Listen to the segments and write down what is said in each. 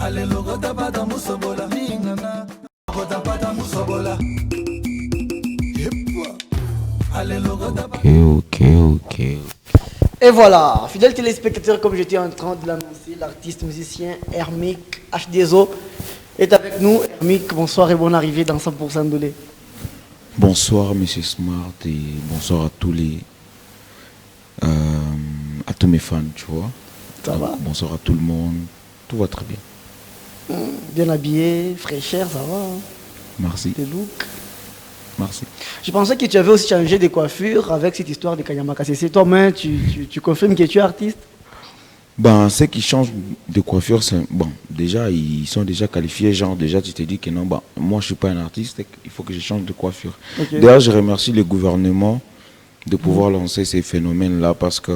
Ok. Et voilà, fidèles téléspectateurs, comme j'étais en train de l'annoncer, l'artiste musicien Hermic H2O est avec nous. Hermic, bonsoir et bonne arrivée dans 100% Dolé. Bonsoir Monsieur Smart et bonsoir à tous mes fans, tu vois. Ça va? Bonsoir à tout le monde, tout va très bien. Bien habillé, fraîcheur, ça va, hein? Merci. Tes looks. Merci. Je pensais que tu avais aussi changé de coiffure avec cette histoire de Kanyama Kassé. Toi-même, tu confirmes que tu es artiste? Ben, ceux qui changent de coiffure, bon, déjà, ils sont déjà qualifiés. Genre, déjà, tu te dis que non, bah, moi, je ne suis pas un artiste, il faut que je change de coiffure. Okay. D'ailleurs, je remercie le gouvernement de pouvoir lancer ces phénomènes-là parce que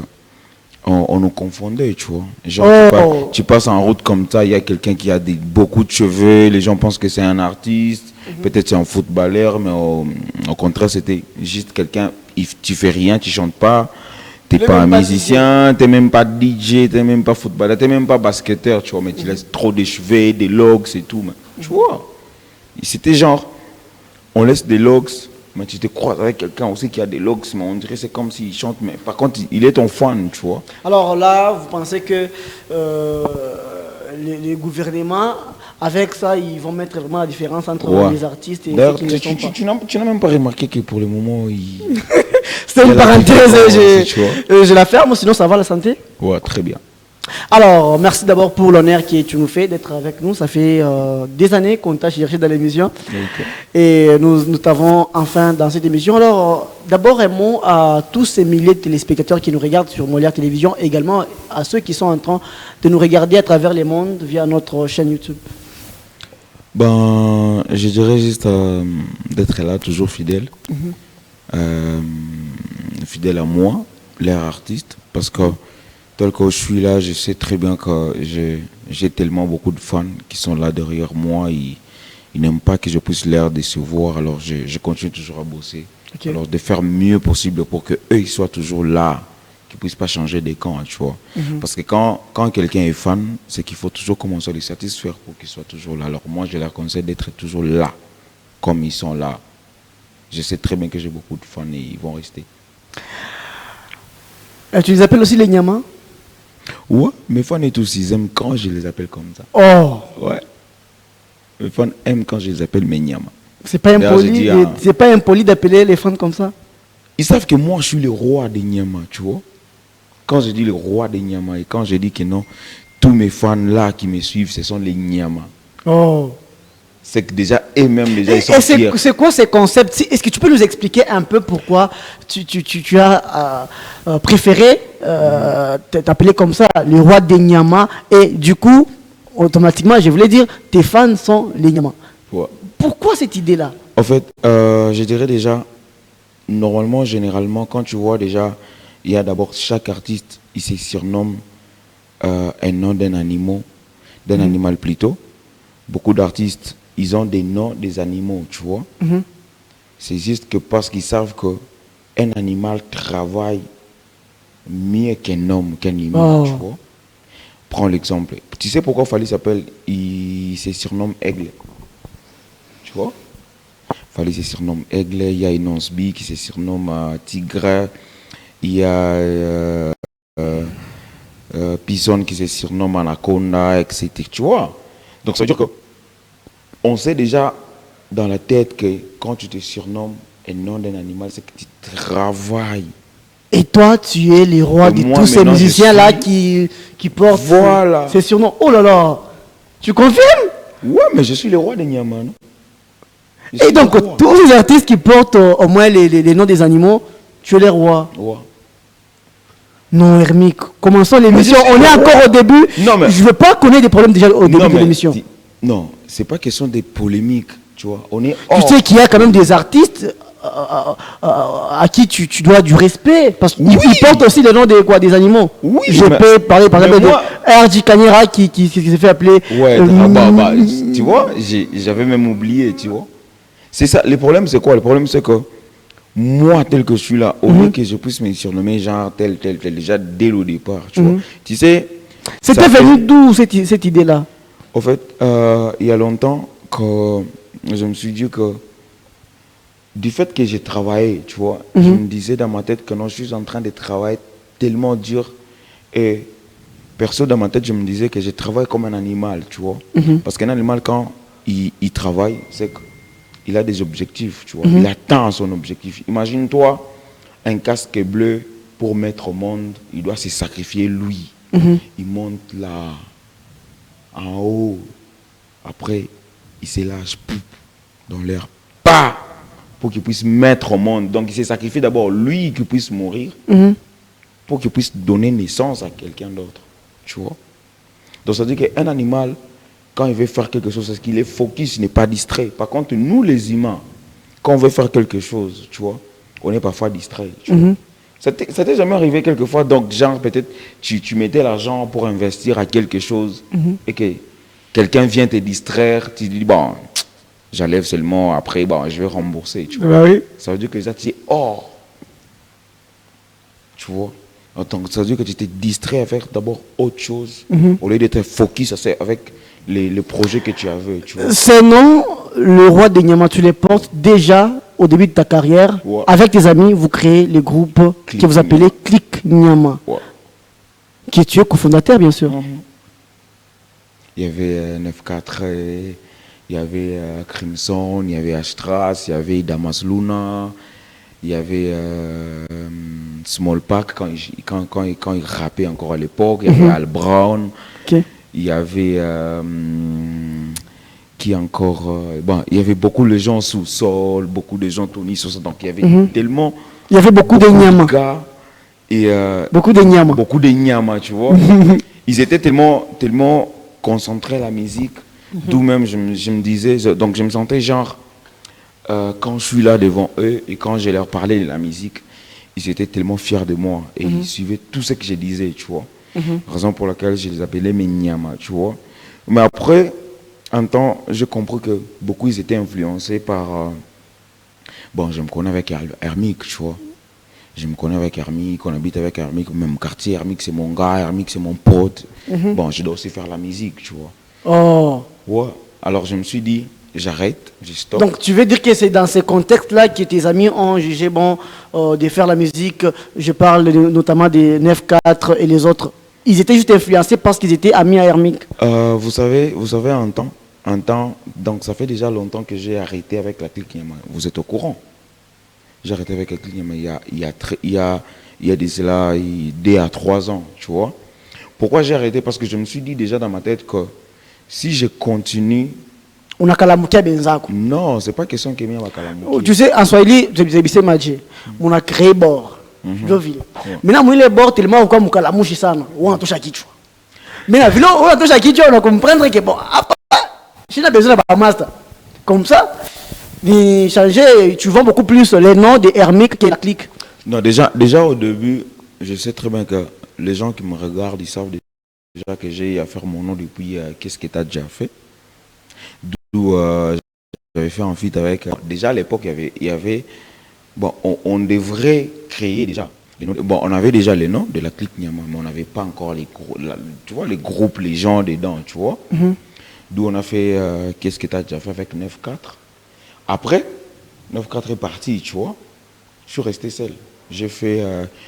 on nous confondait, tu vois. Genre, tu passes en route comme ça, il y a quelqu'un qui a beaucoup de cheveux, les gens pensent que c'est un artiste, peut-être c'est un footballeur, mais au contraire, c'était juste quelqu'un, tu fais rien, tu chantes pas. T'es pas un musicien, t'es même pas DJ, t'es même pas footballeur, t'es même pas basketteur, tu vois, mais tu laisses trop de cheveux, des logs et tout, mais, tu vois. C'était genre, on laisse des logs, mais tu te croises avec quelqu'un aussi qui a des logs, mais on dirait c'est comme s'il chante, mais par contre, il est ton fan, tu vois. Alors là, vous pensez que les gouvernements, avec ça, ils vont mettre vraiment la différence entre les artistes et ceux qui ne sont pas. Tu n'as même pas remarqué que pour le moment, c'est une parenthèse, je la ferme, sinon ça va la santé? Ouais, très bien. Alors, merci d'abord pour l'honneur que tu nous fais d'être avec nous. Ça fait des années qu'on t'a cherché dans l'émission. Okay. Et nous t'avons enfin dans cette émission. Alors, d'abord un mot à tous ces milliers de téléspectateurs qui nous regardent sur Molière Télévision, et également à ceux qui sont en train de nous regarder à travers le monde via notre chaîne YouTube. Ben, je dirais juste d'être là, toujours fidèle. Fidèle à moi, l'air artiste, parce que tel que je suis là, je sais très bien que j'ai tellement beaucoup de fans qui sont là derrière moi. Ils n'aiment pas que je puisse les décevoir, alors je continue toujours à bosser. Okay. Alors de faire mieux possible pour qu'eux ils soient toujours là, qu'ils ne puissent pas changer de camp, tu vois. Parce que quand quelqu'un est fan, c'est qu'il faut toujours commencer à les satisfaire pour qu'ils soient toujours là. Alors moi, je leur conseille d'être toujours là, comme ils sont là. Je sais très bien que j'ai beaucoup de fans et ils vont rester. Tu les appelles aussi les Nyama? Ouais, mes fans et tous, ils aiment quand je les appelle comme ça. Oh! Ouais. Mes fans aiment quand je les appelle mes Nyama. C'est pas impoli, c'est pas impoli d'appeler les fans comme ça? Ils savent que moi, je suis le roi des Nyama, tu vois. Quand je dis le roi des Nyama et quand je dis que non, tous mes fans là qui me suivent, ce sont les Nyama. Oh! C'est que déjà, eux-mêmes, déjà, ils sont fiers. C'est quoi ces concepts? Est-ce que tu peux nous expliquer un peu pourquoi tu as préféré t'appeler comme ça, le roi des Nyama, et du coup, automatiquement, je voulais dire, tes fans sont les Nyama. Ouais. Pourquoi cette idée-là? En fait, je dirais déjà, normalement, généralement, quand tu vois déjà, il y a d'abord chaque artiste, il se surnomme un nom d'un animal plutôt. Beaucoup d'artistes, ils ont des noms des animaux, tu vois. C'est juste que parce qu'ils savent qu'un animal travaille mieux qu'un homme, qu'un humain, tu vois. Prends l'exemple. Tu sais pourquoi Fally il se surnomme Aigle? Tu vois? Fally se surnomme Aigle, il y a Inonce B qui se surnomme Tigre, il y a Pison qui se surnomme Anaconda, etc. Tu vois? Donc ça veut dire que on sait déjà dans la tête que quand tu te surnommes un nom d'un animal, c'est que tu travailles. Et toi, tu es le roi de tous ces musiciens-là qui portent ces surnoms. Oh là là! Tu confirmes? Ouais, mais je suis le roi des Nyama, non? Et donc, tous les artistes qui portent au moins les noms des animaux, tu es le roi. Ouais. Non, Hermic, commençons l'émission. On est encore au début. Non, mais... Je ne veux pas connaître des problèmes déjà au début de l'émission. Non, c'est pas question des polémiques, tu vois. Tu sais qu'il y a quand même des artistes à qui tu dois du respect. Parce qu'ils portent aussi le nom des animaux. Oui, je peux parler par exemple de RJ Kanyera qui s'est fait appeler. Ouais, tu vois, j'avais même oublié, tu vois. C'est ça. Le problème, c'est quoi? Le problème, c'est que moi, tel que je suis là, au lieu que je puisse me surnommer genre tel, déjà dès le départ, tu vois. Tu sais. C'était venu d'où cette idée-là? Au fait, il y a longtemps que je me suis dit que du fait que j'ai travaillé, tu vois, je me disais dans ma tête que non, je suis en train de travailler tellement dur. Et perso, dans ma tête, je me disais que je travaille comme un animal, tu vois. Parce qu'un animal, quand il travaille, c'est qu'il a des objectifs, tu vois. Il atteint son objectif. Imagine-toi un casque bleu pour mettre au monde, il doit se sacrifier lui. Il monte là, en haut. Après, il se lâche dans l'air. Pas pour qu'il puisse mettre au monde. Donc, il s'est sacrifié d'abord lui qu'il puisse mourir pour qu'il puisse donner naissance à quelqu'un d'autre. Tu vois? Donc, ça veut dire qu'un animal, quand il veut faire quelque chose, c'est qu'il est focus, il n'est pas distrait. Par contre, nous, les humains, quand on veut faire quelque chose, tu vois, on est parfois distrait. Tu vois? Ça t'est jamais arrivé quelquefois, donc, genre, peut-être, tu mettais l'argent pour investir à quelque chose et que quelqu'un vient te distraire, tu dis, bon, j'enlève seulement, après, bon, je vais rembourser. Tu vois? Oui. Ça veut dire que ça, tu es hors. Tu vois? Donc, ça veut dire que tu t'es distrait à faire d'abord autre chose au lieu d'être focus avec les projets que tu avais. Tu vois? Ces noms, le roi des Nyama, tu les portes déjà au début de ta carrière. Ouais. Avec tes amis, vous créez le groupe Click que vous appelez Click Nyama. Ouais. Qui tu es cofondateur, bien sûr. Il y avait 9-4, il y avait Crimson, il y avait Astras, il y avait Damas Luna, il y avait Small Pack quand il rappait encore à l'époque, il y avait Al Brown, Ok. il y avait qui encore bon, il y avait beaucoup de gens sous sol, beaucoup de gens Tony Sosa, donc il y avait tellement Il y avait beaucoup de Nyama. gars et Beaucoup de Nyama. beaucoup de Nyama, tu vois. Ils étaient tellement concentrés à la musique, d'où même je me disais, donc je me sentais genre quand je suis là devant eux et quand je leur parlais de la musique, ils étaient tellement fiers de moi et ils suivaient tout ce que je disais, tu vois. Raison pour laquelle je les appelais mes Nyama, tu vois. Mais après, un temps, j'ai compris que beaucoup ils étaient influencés par bon, je me connais avec Hermic, tu vois. Je me connais avec Hermic, on habite avec Hermic, même quartier. Hermic c'est mon gars, Hermic c'est mon pote. Bon, je dois aussi faire la musique, tu vois. Oh. Ouais. Alors je me suis dit, j'arrête, je stoppe. Donc tu veux dire que c'est dans ces contextes-là que tes amis ont jugé bon de faire la musique. Je parle notamment des 9-4 et les autres. Ils étaient juste influencés parce qu'ils étaient amis à Hermic. Vous savez, un temps, donc ça fait déjà longtemps que j'ai arrêté avec la clique Nyama. Vous êtes au courant? J'ai arrêté avec la clique Nyama il y a de cela 2 à 3 ans, tu vois. Pourquoi j'ai arrêté? Parce que je me suis dit déjà dans ma tête que si je continue... On a Kalamukia Benzako. Non, c'est pas question que Mia Kalamukia. Tu sais, en Swahili, c'est Madje. On a créé bord. Joville. Maintenant, moi, les bords, tellement quoi, mon Kalamushi sana. Ou on touche à Kichwa. Mais la ville, on touche à Kichwa, on a comprendre que bon, je n'ai besoin d'un master. Comme ça, changer, tu vois beaucoup plus les noms de Hermic que la clique. Non, déjà au début, je sais très bien que les gens qui me regardent, ils savent déjà que j'ai à faire mon nom depuis qu'est-ce que tu as déjà fait. D'où j'avais fait un feat avec. Déjà à l'époque, il y avait bon, on devrait créer déjà. Bon, on avait déjà les noms de la clique Nyama, mais on n'avait pas encore tu vois, les groupes, les gens dedans, tu vois. D'où on a fait qu'est-ce que tu as déjà fait avec 9-4. Après, 9-4 est parti, tu vois. Je suis resté seul. J'ai fait...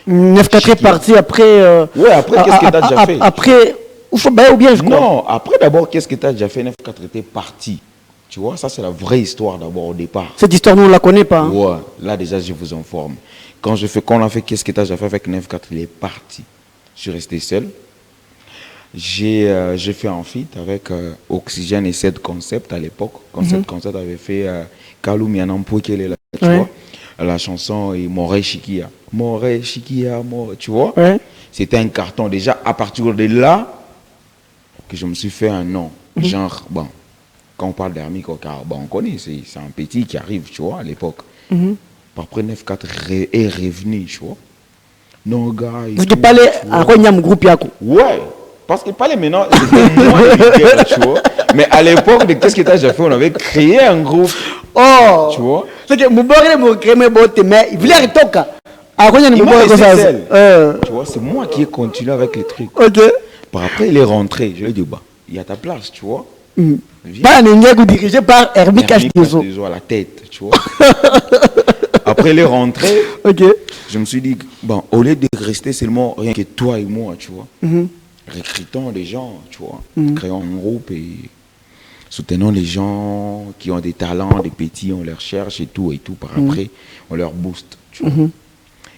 9-4 est parti après... ouais, après, qu'est-ce que tu as déjà fait? Après, ou bien, je crois. Non, après d'abord, qu'est-ce que tu as déjà fait? 9-4 était parti. Tu vois, ça c'est la vraie histoire d'abord au départ. Cette histoire, nous, on ne la connaît pas. Hein. Ouais, là déjà, je vous informe. Quand on a fait qu'est-ce que tu as déjà fait avec 9-4, il est parti. Je suis resté seul. J'ai fait un feat avec Oxygène et Set Concept à l'époque. Quand Set Concept avait fait Kalou Mianampo, qui est là, tu vois. La chanson et Moré Chikia. Moré Chikia, Moré, tu vois. C'était un carton. Déjà, à partir de là, que je me suis fait un nom. Genre, bon, quand on parle d'Hermic, bon, on connaît, c'est un petit qui arrive, tu vois, à l'époque. Après 9-4 est revenu, tu vois. Non, gars. Vous te parlez à Ronyam Groupe Yako. Ouais. Parce qu'il parlait maintenant, c'était moins évident, tu vois. Mais à l'époque, de qu'est-ce que tu as déjà fait? On avait créé un groupe. Oh! Tu vois? C'est que Moubaré m'a créé mes bottes, mais il voulait arrêter. Tu vois, c'est moi qui ai continué avec les trucs. Ok. Par après, il est rentré. Je lui ai dit, bah, il y a ta place, tu vois. Viens. Bah, Nengaku dirigé par Hermic Hermic H2O. H2O à la tête, tu vois. Après les rentrées, Ok. je me suis dit, bon, au lieu de rester seulement rien que toi et moi, tu vois, recrutons des gens, tu vois, créons un groupe et soutenons les gens qui ont des talents, des petits, on les recherche et tout, par après, on leur booste, tu vois.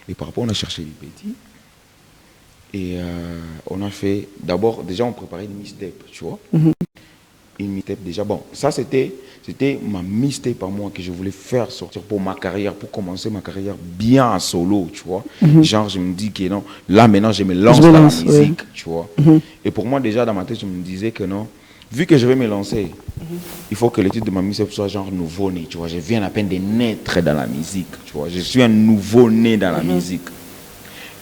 Et par rapport, on a cherché les petits et on a fait, d'abord, déjà on préparait une mixtape, tu vois. Une mixtape déjà, bon, ça c'était ma mixtape à moi que je voulais faire sortir pour ma carrière, pour commencer ma carrière bien en solo, tu vois. Genre, je me dis que non, là maintenant je me lance dans la musique, tu vois. Et pour moi, déjà dans ma tête, je me disais que non, vu que je vais me lancer, il faut que le titre de ma mixtape soit genre nouveau-né, tu vois. Je viens à peine de naître dans la musique, tu vois. Je suis un nouveau-né dans la musique.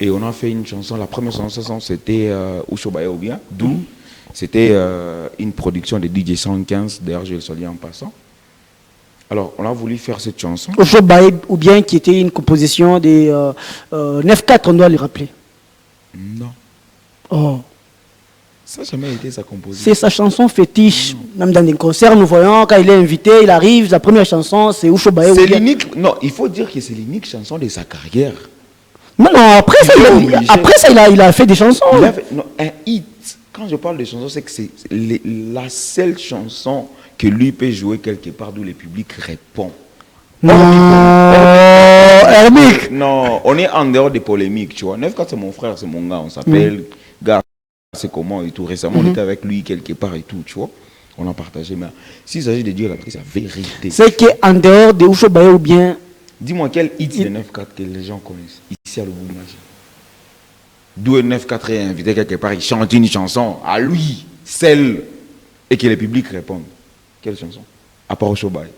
Et on a fait une chanson, la première chanson c'était Ushobaye ou bien, d'où c'était une production de DJ 115, d'ailleurs je le salue en passant. Alors on a voulu faire cette chanson. Ushobaye ou bien qui était une composition des 9-4, on doit le rappeler. Non. Oh. Ça n'a jamais été sa composition. C'est sa chanson fétiche. Même dans des concerts, nous voyons, quand il est invité, il arrive, la première chanson, c'est Ushobaye. C'est l'unique, non, il faut dire que c'est l'unique chanson de sa carrière. Non, après ça, il a fait des chansons. Non, un hit. Quand je parle de chansons, c'est que c'est la seule chanson que lui peut jouer quelque part d'où le public répond. Non, Hermic. Non, on est en dehors des polémiques, tu vois. 9-4, c'est mon frère, c'est mon gars, on s'appelle, gars, c'est comment et tout. Récemment, on était avec lui quelque part et tout, tu vois. On a partagé, mais s'il s'agit de dire la vérité. C'est qu'en dehors de Ushobaye ou bien... Dis-moi quel hit de 9-4 que les gens connaissent ici à Lubumbashi. D'où 9-4 est invité quelque part, il chante une chanson à lui, celle, et que le public réponde. Quelle chanson? À part Ushobaye.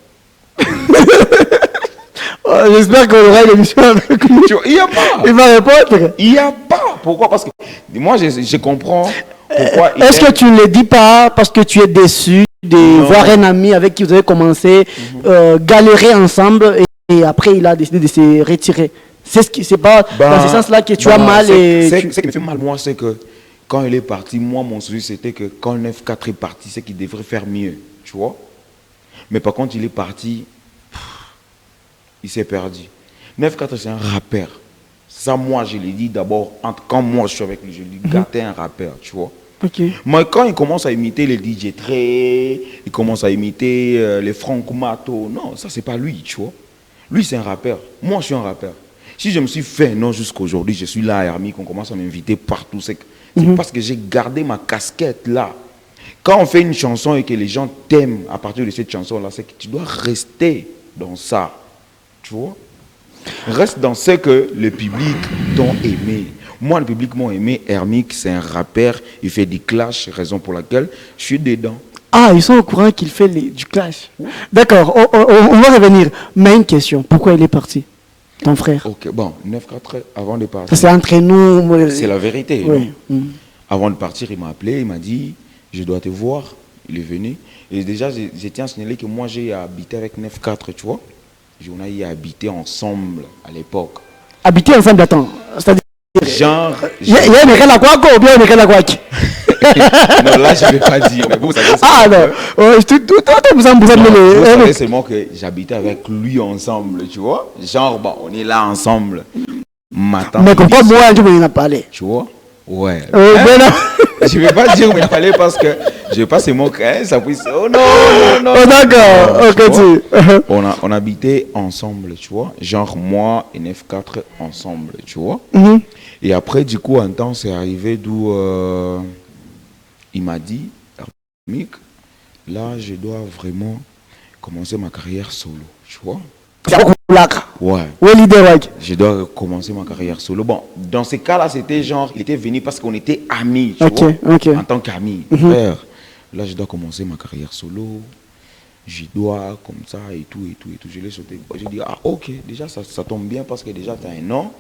J'espère qu'on aura une émission avec lui. Il n'y a pas. Il va répondre. Il n'y a pas. Pourquoi? Parce que moi, je comprends pourquoi. Est-ce que tu ne le dis pas parce que tu es déçu de voir un ami avec qui vous avez commencé galérer ensemble et après il a décidé de se retirer? C'est ce qui, c'est pas dans ce sens-là que tu as mal. Ce qui me fait mal, moi, c'est que quand il est parti, moi, mon souci, c'était que quand 9-4 est parti, c'est qu'il devrait faire mieux, tu vois. Mais par contre, il est parti, il s'est perdu. 9-4, c'est un rappeur. Ça, moi, je l'ai dit d'abord, quand moi, je suis avec lui, je lui dis, gars, t'es un rappeur, tu vois. Okay. Mais quand il commence à imiter les DJ Trey, il commence à imiter les Franco Mato, non, ça, c'est pas lui, tu vois. Lui, c'est un rappeur. Moi, je suis un rappeur. Si je me suis fait, non, jusqu'aujourd'hui, je suis là à Hermic, on commence à m'inviter partout. C'est parce que j'ai gardé ma casquette là. Quand on fait une chanson et que les gens t'aiment à partir de cette chanson-là, c'est que tu dois rester dans ça. Tu vois? Reste dans ce que le public t'ont aimé. Moi, le public m'a aimé. Hermic, c'est un rappeur. Il fait du clash, raison pour laquelle je suis dedans. Ah, ils sont au courant qu'il fait du clash. D'accord, on va revenir. Mais une question, pourquoi il est parti, ton frère? Ok, bon, 9-4 avant de partir. C'est entre nous. C'est la vérité. Oui. Avant de partir, il m'a appelé, il m'a dit, je dois te voir. Il est venu. Et déjà, j'ai tiens à signaler que moi, j'ai habité avec 9-4, tu vois. On a y habité ensemble à l'époque. Habiter ensemble, attends. C'est-à-dire. Genre. Il y a une la quoi ou bien une la quoi? Non, là, je ne vais pas dire. Mais vous savez, ah non. Vous savez seulement que j'habitais avec lui ensemble, tu vois. Genre, bon, on est là ensemble. Mais pourquoi moi, je m'en ai parlé? Tu vois? Ouais. Je ne vais pas dire où il fallait parce que je ne vais pas se moquer. Ça puisse. Oh non, non, non. Oh d'accord. Ok, on habitait ensemble, tu vois. Genre moi et 9-4 ensemble, tu vois. Et après, du coup, un temps, c'est arrivé d'où il m'a dit, Hermic, là, je dois vraiment commencer ma carrière solo, tu vois. Ouais. Je dois commencer ma carrière solo. Bon, dans ces cas-là, c'était genre, il était venu parce qu'on était amis, tu vois, en tant qu'amis, frère. Là, je dois commencer ma carrière solo. Je dois, comme ça, et tout. Je l'ai sauté. J'ai dit, ah, ok, déjà, ça tombe bien parce que déjà, tu as un nom.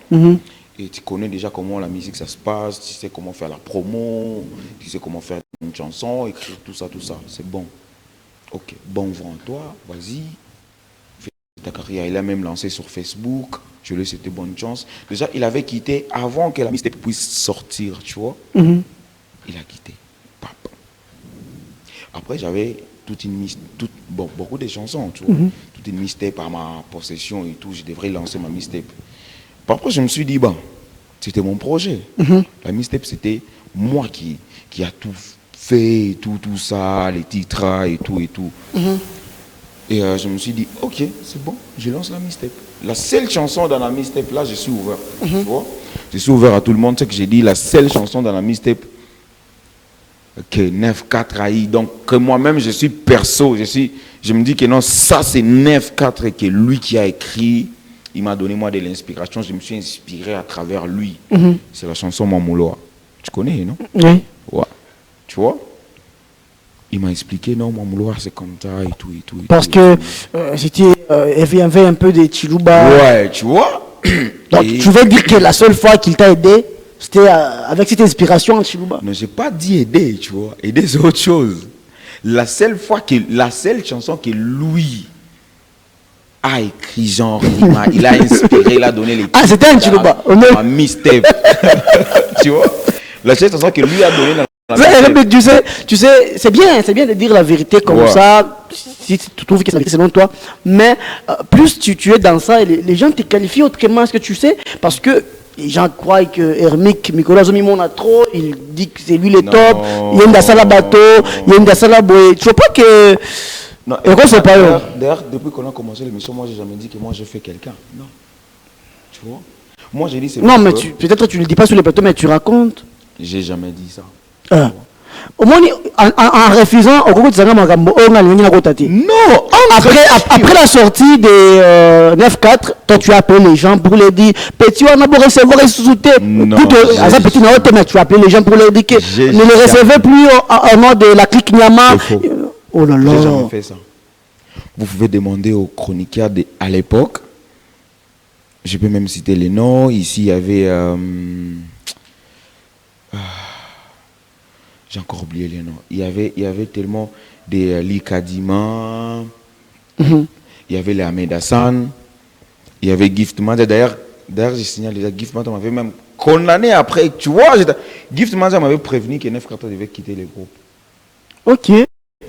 Et tu connais déjà comment la musique, ça se passe. Tu sais comment faire la promo. Tu sais comment faire une chanson, écrire tout ça. C'est bon. Ok, bon vent à toi, vas-y. Ta carrière, il a même lancé sur Facebook. Je lui ai souhaité bonne chance. Déjà, il avait quitté avant que la mixtape puisse sortir, tu vois. Il a quitté. Papa. Après, j'avais beaucoup de chansons, tu vois. Toute une mixtape à ma possession et tout. Je devrais lancer ma mixtape. Après, je me suis dit, c'était mon projet. La mixtape, c'était moi qui a tout fait, tout ça, les titres et tout et tout. Et je me suis dit, ok, c'est bon, je lance la mixtape. La seule chanson dans la mixtape, là, je suis ouvert. Tu vois? Je suis ouvert à tout le monde. C'est que j'ai dit, la seule chanson dans la mixtape que 9-4 a eu. Donc, que moi-même, je suis perso. Je me dis que non, ça, c'est 9-4 et que lui qui a écrit, il m'a donné, moi, de l'inspiration. Je me suis inspiré à travers lui. C'est la chanson Mamouloa. Tu connais, non? Oui. Ouais. Tu vois? Il m'a expliqué, non, Mamouloa, c'est comme ça et tout et tout. Parce que il y avait un peu de Chiluba. Ouais, tu vois? Donc, tu veux dire que la seule fois qu'il t'a aidé, c'était avec cette inspiration en Chiluba? Non, j'ai pas dit aider, tu vois. Aider, c'est autre chose. La seule chanson que lui a écrit, genre, il a inspiré, il a donné les titres. Ah, c'était un Chiluba. Ma mixtape. Tu vois? La seule chanson que lui a donné dans la mixtape. Tu sais, c'est bien de dire la vérité comme ça, si tu trouves que c'est la vérité selon toi. Mais plus tu es dans ça, et les gens te qualifient autrement, est-ce que tu sais? Parce que les gens croient que Hermic, Nicolas Zomimon a trop, il dit que c'est lui le top, il y a une Dassala bateau, il y a une Dassala boé. Tu vois pas que. Non, c'est pas eux. D'ailleurs, depuis qu'on a commencé l'émission, moi, j'ai jamais dit que moi, j'ai fait quelqu'un. Non. Tu vois? Moi, j'ai dit c'est. Non, mais peut-être tu ne le dis pas sur les plateaux, mais tu racontes. J'ai jamais dit ça. Au moins, en refusant, au non, après la sortie des 9-4, toi tu as appelé les gens pour leur dire petit, on a beau recevoir et sous-souter. Petit, mais tu as appelé les gens pour leur dire que ne les recevez plus au nom de la clique Nyama. Oh là là. J'ai jamais fait ça. Vous pouvez demander aux chroniqueurs à l'époque. Je peux même citer les noms. Ici, il y avait. J'ai encore oublié les noms. Il y avait tellement des Likadima, il y avait les Ahmed Hassan, il y avait Gift Manja. D'ailleurs, j'ai signalé déjà, Gift Manja m'avait même condamné après. Tu vois, Gift Manja m'avait prévenu que 9-4 devait quitter les groupes. Ok.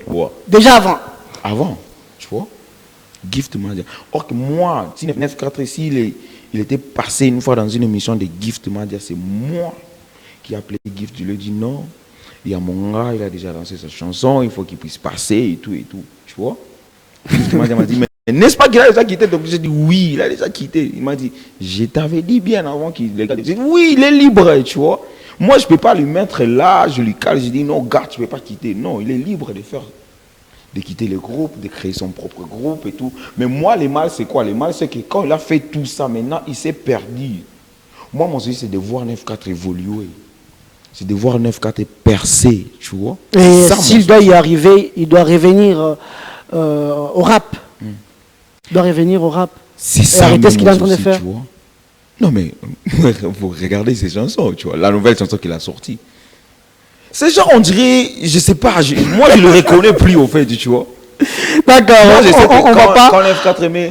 Ouais. Déjà avant. Avant, tu vois. Gift Manja. Or que moi, si 9-4 ici, il était passé une fois dans une émission de Gift Manja, c'est moi qui ai appelé Gift. Je lui ai dit non. Il y a mon gars, il a déjà lancé sa chanson, il faut qu'il puisse passer et tout, tu vois. Il m'a dit, mais n'est-ce pas qu'il a déjà quitté? Donc j'ai dit, oui, il a déjà quitté. Il m'a dit, je t'avais dit bien avant qu'il ait quitté. J'ai dit, oui, il est libre, tu vois. Moi, je ne peux pas lui mettre là, je lui cale, je dis, non, gars, tu ne peux pas quitter. Non, il est libre de quitter le groupe, de créer son propre groupe et tout. Mais moi, le mal, c'est quoi? Le mal, c'est que quand il a fait tout ça, maintenant, il s'est perdu. Moi, mon souci, c'est de voir 9-4 évoluer. C'est de voir 9-4 percer, tu vois. Et s'il doit y arriver, il doit revenir au rap. Il doit revenir au rap. C'est ça. Arrêtez ce qu'il est en train de faire. Tu vois. Non, mais vous regardez ses chansons, tu vois. La nouvelle chanson qu'il a sortie. C'est genre, on dirait, je sais pas, moi je le reconnais plus au fait, tu vois. D'accord, on va pas. Quand 9-4 aimait.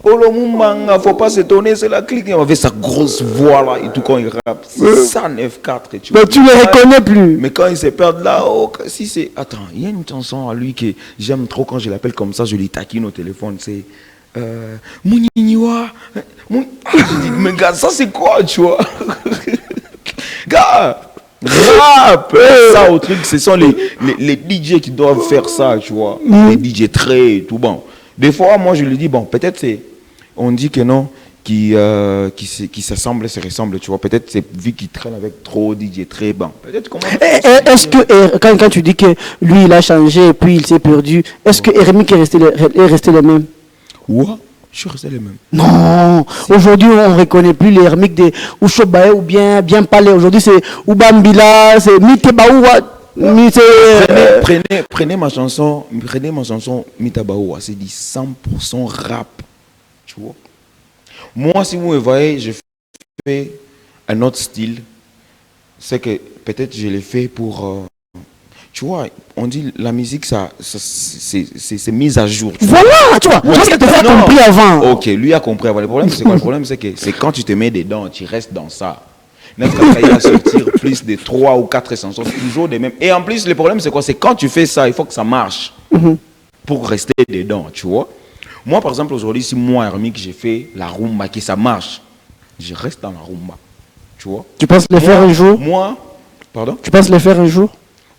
Il faut pas s'étonner, c'est la clique. Il avait sa grosse voix là et tout quand il rappe. C'est ça 9-4. Mais tu le reconnais plus. Mais quand il se perd là, si c'est. Attends, il y a une chanson à lui que j'aime trop quand je l'appelle comme ça, je lui taquine au téléphone. C'est. Mouniniwa. Je dis, mais gars, ça c'est quoi, tu vois? Gars, rap, ça au truc, ce sont les DJ qui doivent faire ça, tu vois. Les DJ très et tout bon. Des fois, moi je lui dis, bon, peut-être c'est. On dit que non, qui s'assemble, se ressemble, tu vois. Peut-être c'est vu qu'il traîne avec trop DJ très bon. Peut-être comment. Est-ce que, quand tu dis que lui il a changé et puis il s'est perdu, est-ce que Hermic est resté le même? Ouais, je suis resté le même. Non, aujourd'hui on ne reconnaît plus les Hermic de Ushobae ou bien Palais. Aujourd'hui c'est Ubambila, c'est Mitebaoua. Prenez ma chanson Mitabaoua, c'est dit 100% rap. Tu vois. Moi, si vous me voyez, je fais un autre style. C'est que peut-être je l'ai fait pour. Tu vois, on dit la musique, c'est mise à jour. Voilà, tu vois. Je pense que tu as compris avant. Ok, lui a compris avant. Le problème, c'est quoi? Le problème, c'est que c'est quand tu te mets dedans, tu restes dans ça. Nescafé à sortir plus de 3 ou 4 chansons, toujours des mêmes. Et en plus, le problème, c'est quoi? C'est quand tu fais ça, il faut que ça marche pour rester dedans, tu vois. Moi, par exemple, aujourd'hui, si moi, Hermic, j'ai fait la rumba, que ça marche, je reste dans la rumba, tu vois. Tu penses le faire un jour? Moi, pardon? Tu penses le faire un jour?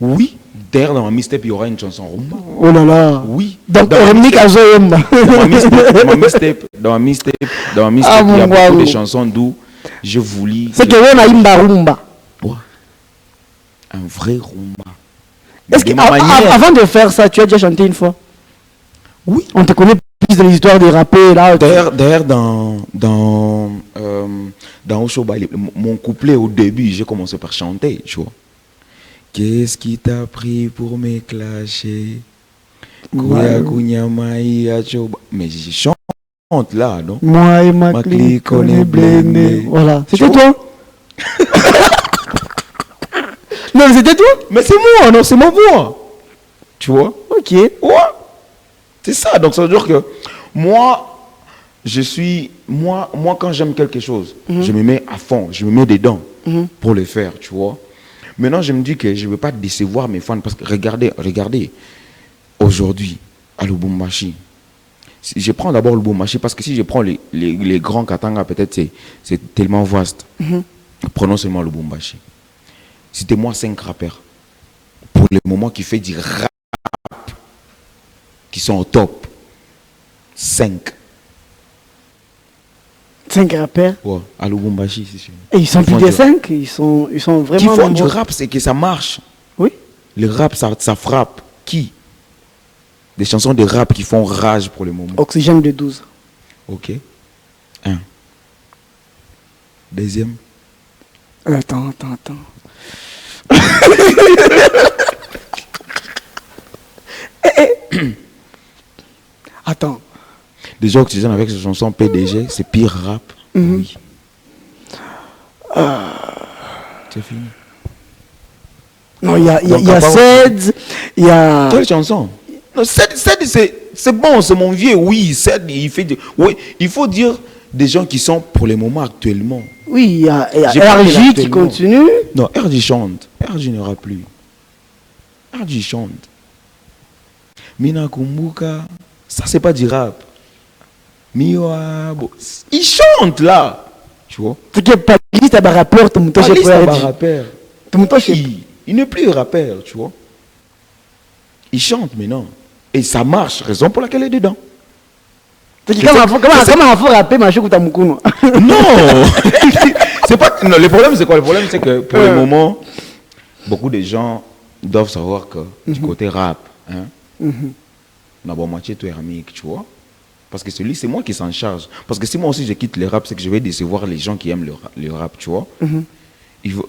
Oui. D'ailleurs, dans ma mixtape, il y aura une chanson rumba. Oh là là. Oui. Donc, Hermic a joué rumba. Dans ma mixtape, Ah, il y a mon beaucoup wow. de chansons d'où je voulais. C'est que on a imba rumba. Ouais. Un vrai rumba. Est-ce De ma manière. qu'avant de faire ça, tu as déjà chanté une fois? Oui. On te connaît plus dans les histoires des rappeurs là. D'ailleurs, dans Oshoba, mon couplet au début, j'ai commencé par chanter, tu vois. Qu'est-ce qui t'a pris pour me clasher? Ouais. Mais je chante là, non? Moi et ma clique, on est blindés. Voilà. C'était toi? Non, mais c'était toi? Mais c'est moi, non, c'est ma voix. Tu vois? Ok. Ouais. C'est ça. Donc ça veut dire que moi, moi quand j'aime quelque chose, je me mets à fond, je me mets dedans pour le faire, tu vois. Maintenant, je me dis que je ne veux pas décevoir mes fans parce que regardez, aujourd'hui, à Lubumbashi, je prends d'abord Lubumbashi parce que si je prends les grands Katanga, peut-être c'est tellement vaste. Prenons seulement Lubumbashi. Citez-moi 5 rappeurs pour le moment qui fait du rap, qui sont au top. 5. 5 rappeurs. Ouais, à Lubumbashi, c'est sûr. Et ils sont plus de 5. Ils sont vraiment. Qui font du nombreux. rap, c'est que ça marche. Oui. Le rap, ça frappe. Qui? Des chansons de rap qui font rage pour le moment. Oxygène de 12. Ok. 1. Deuxième. Attends. Attends. Déjà, Oxygène avec sa chanson PDG, c'est pire rap. Oui. C'est fini. Non, il y a Donc, Sed, il y a. Quelle chanson? Non, Sed, c'est bon, c'est mon vieux. Oui, Sed, il fait. Oui, il faut dire des gens qui sont pour le moment actuellement. Oui, il y a J'ai parlé RJ qui actuellement. continue. Non, RJ chante. RJ n'aura plus. RJ chante. Mina Kumbuka, ça c'est pas du rap. Miwabo, il chante là. Tu vois? C'est que Palis, t'as un rappeur, tout le monde Alice chez Taba RJ. rappeur. Tout le monde chez. Il n'est plus rappeur, tu vois. Il chante maintenant. Et ça marche, raison pour laquelle il est dedans. C'est que comment on faut rapper, ma choukou Tamoukouna. Non. C'est pas. Non, le problème c'est quoi? Le problème c'est que pour le moment, beaucoup de gens doivent savoir que du côté rap, hein, on a bon moitié tout Hermic, tu vois. Parce que celui, c'est moi qui s'en charge. Parce que si moi aussi je quitte le rap, c'est que je vais décevoir les gens qui aiment le rap, tu vois.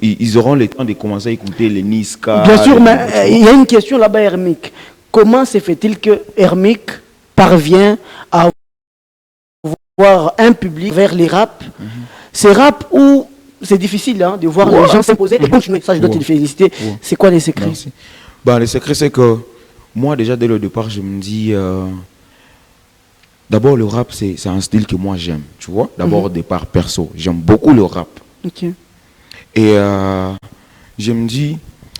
Ils auront le temps de commencer à écouter les Niska. Bien sûr, les- mais il y a une question là-bas, Hermic. Comment se fait-il que Hermic parvient à avoir un public vers les rap? C'est rap où c'est difficile hein, de voir les gens s'imposer et continuer. Ça, je dois te féliciter. Ouais. C'est quoi les secrets? Merci. Bah, le secret, c'est que moi, déjà, dès le départ, je me dis... d'abord, le rap, c'est un style que moi, j'aime. Tu vois? D'abord, au départ, perso. J'aime beaucoup le rap. Ok. Et je me dis,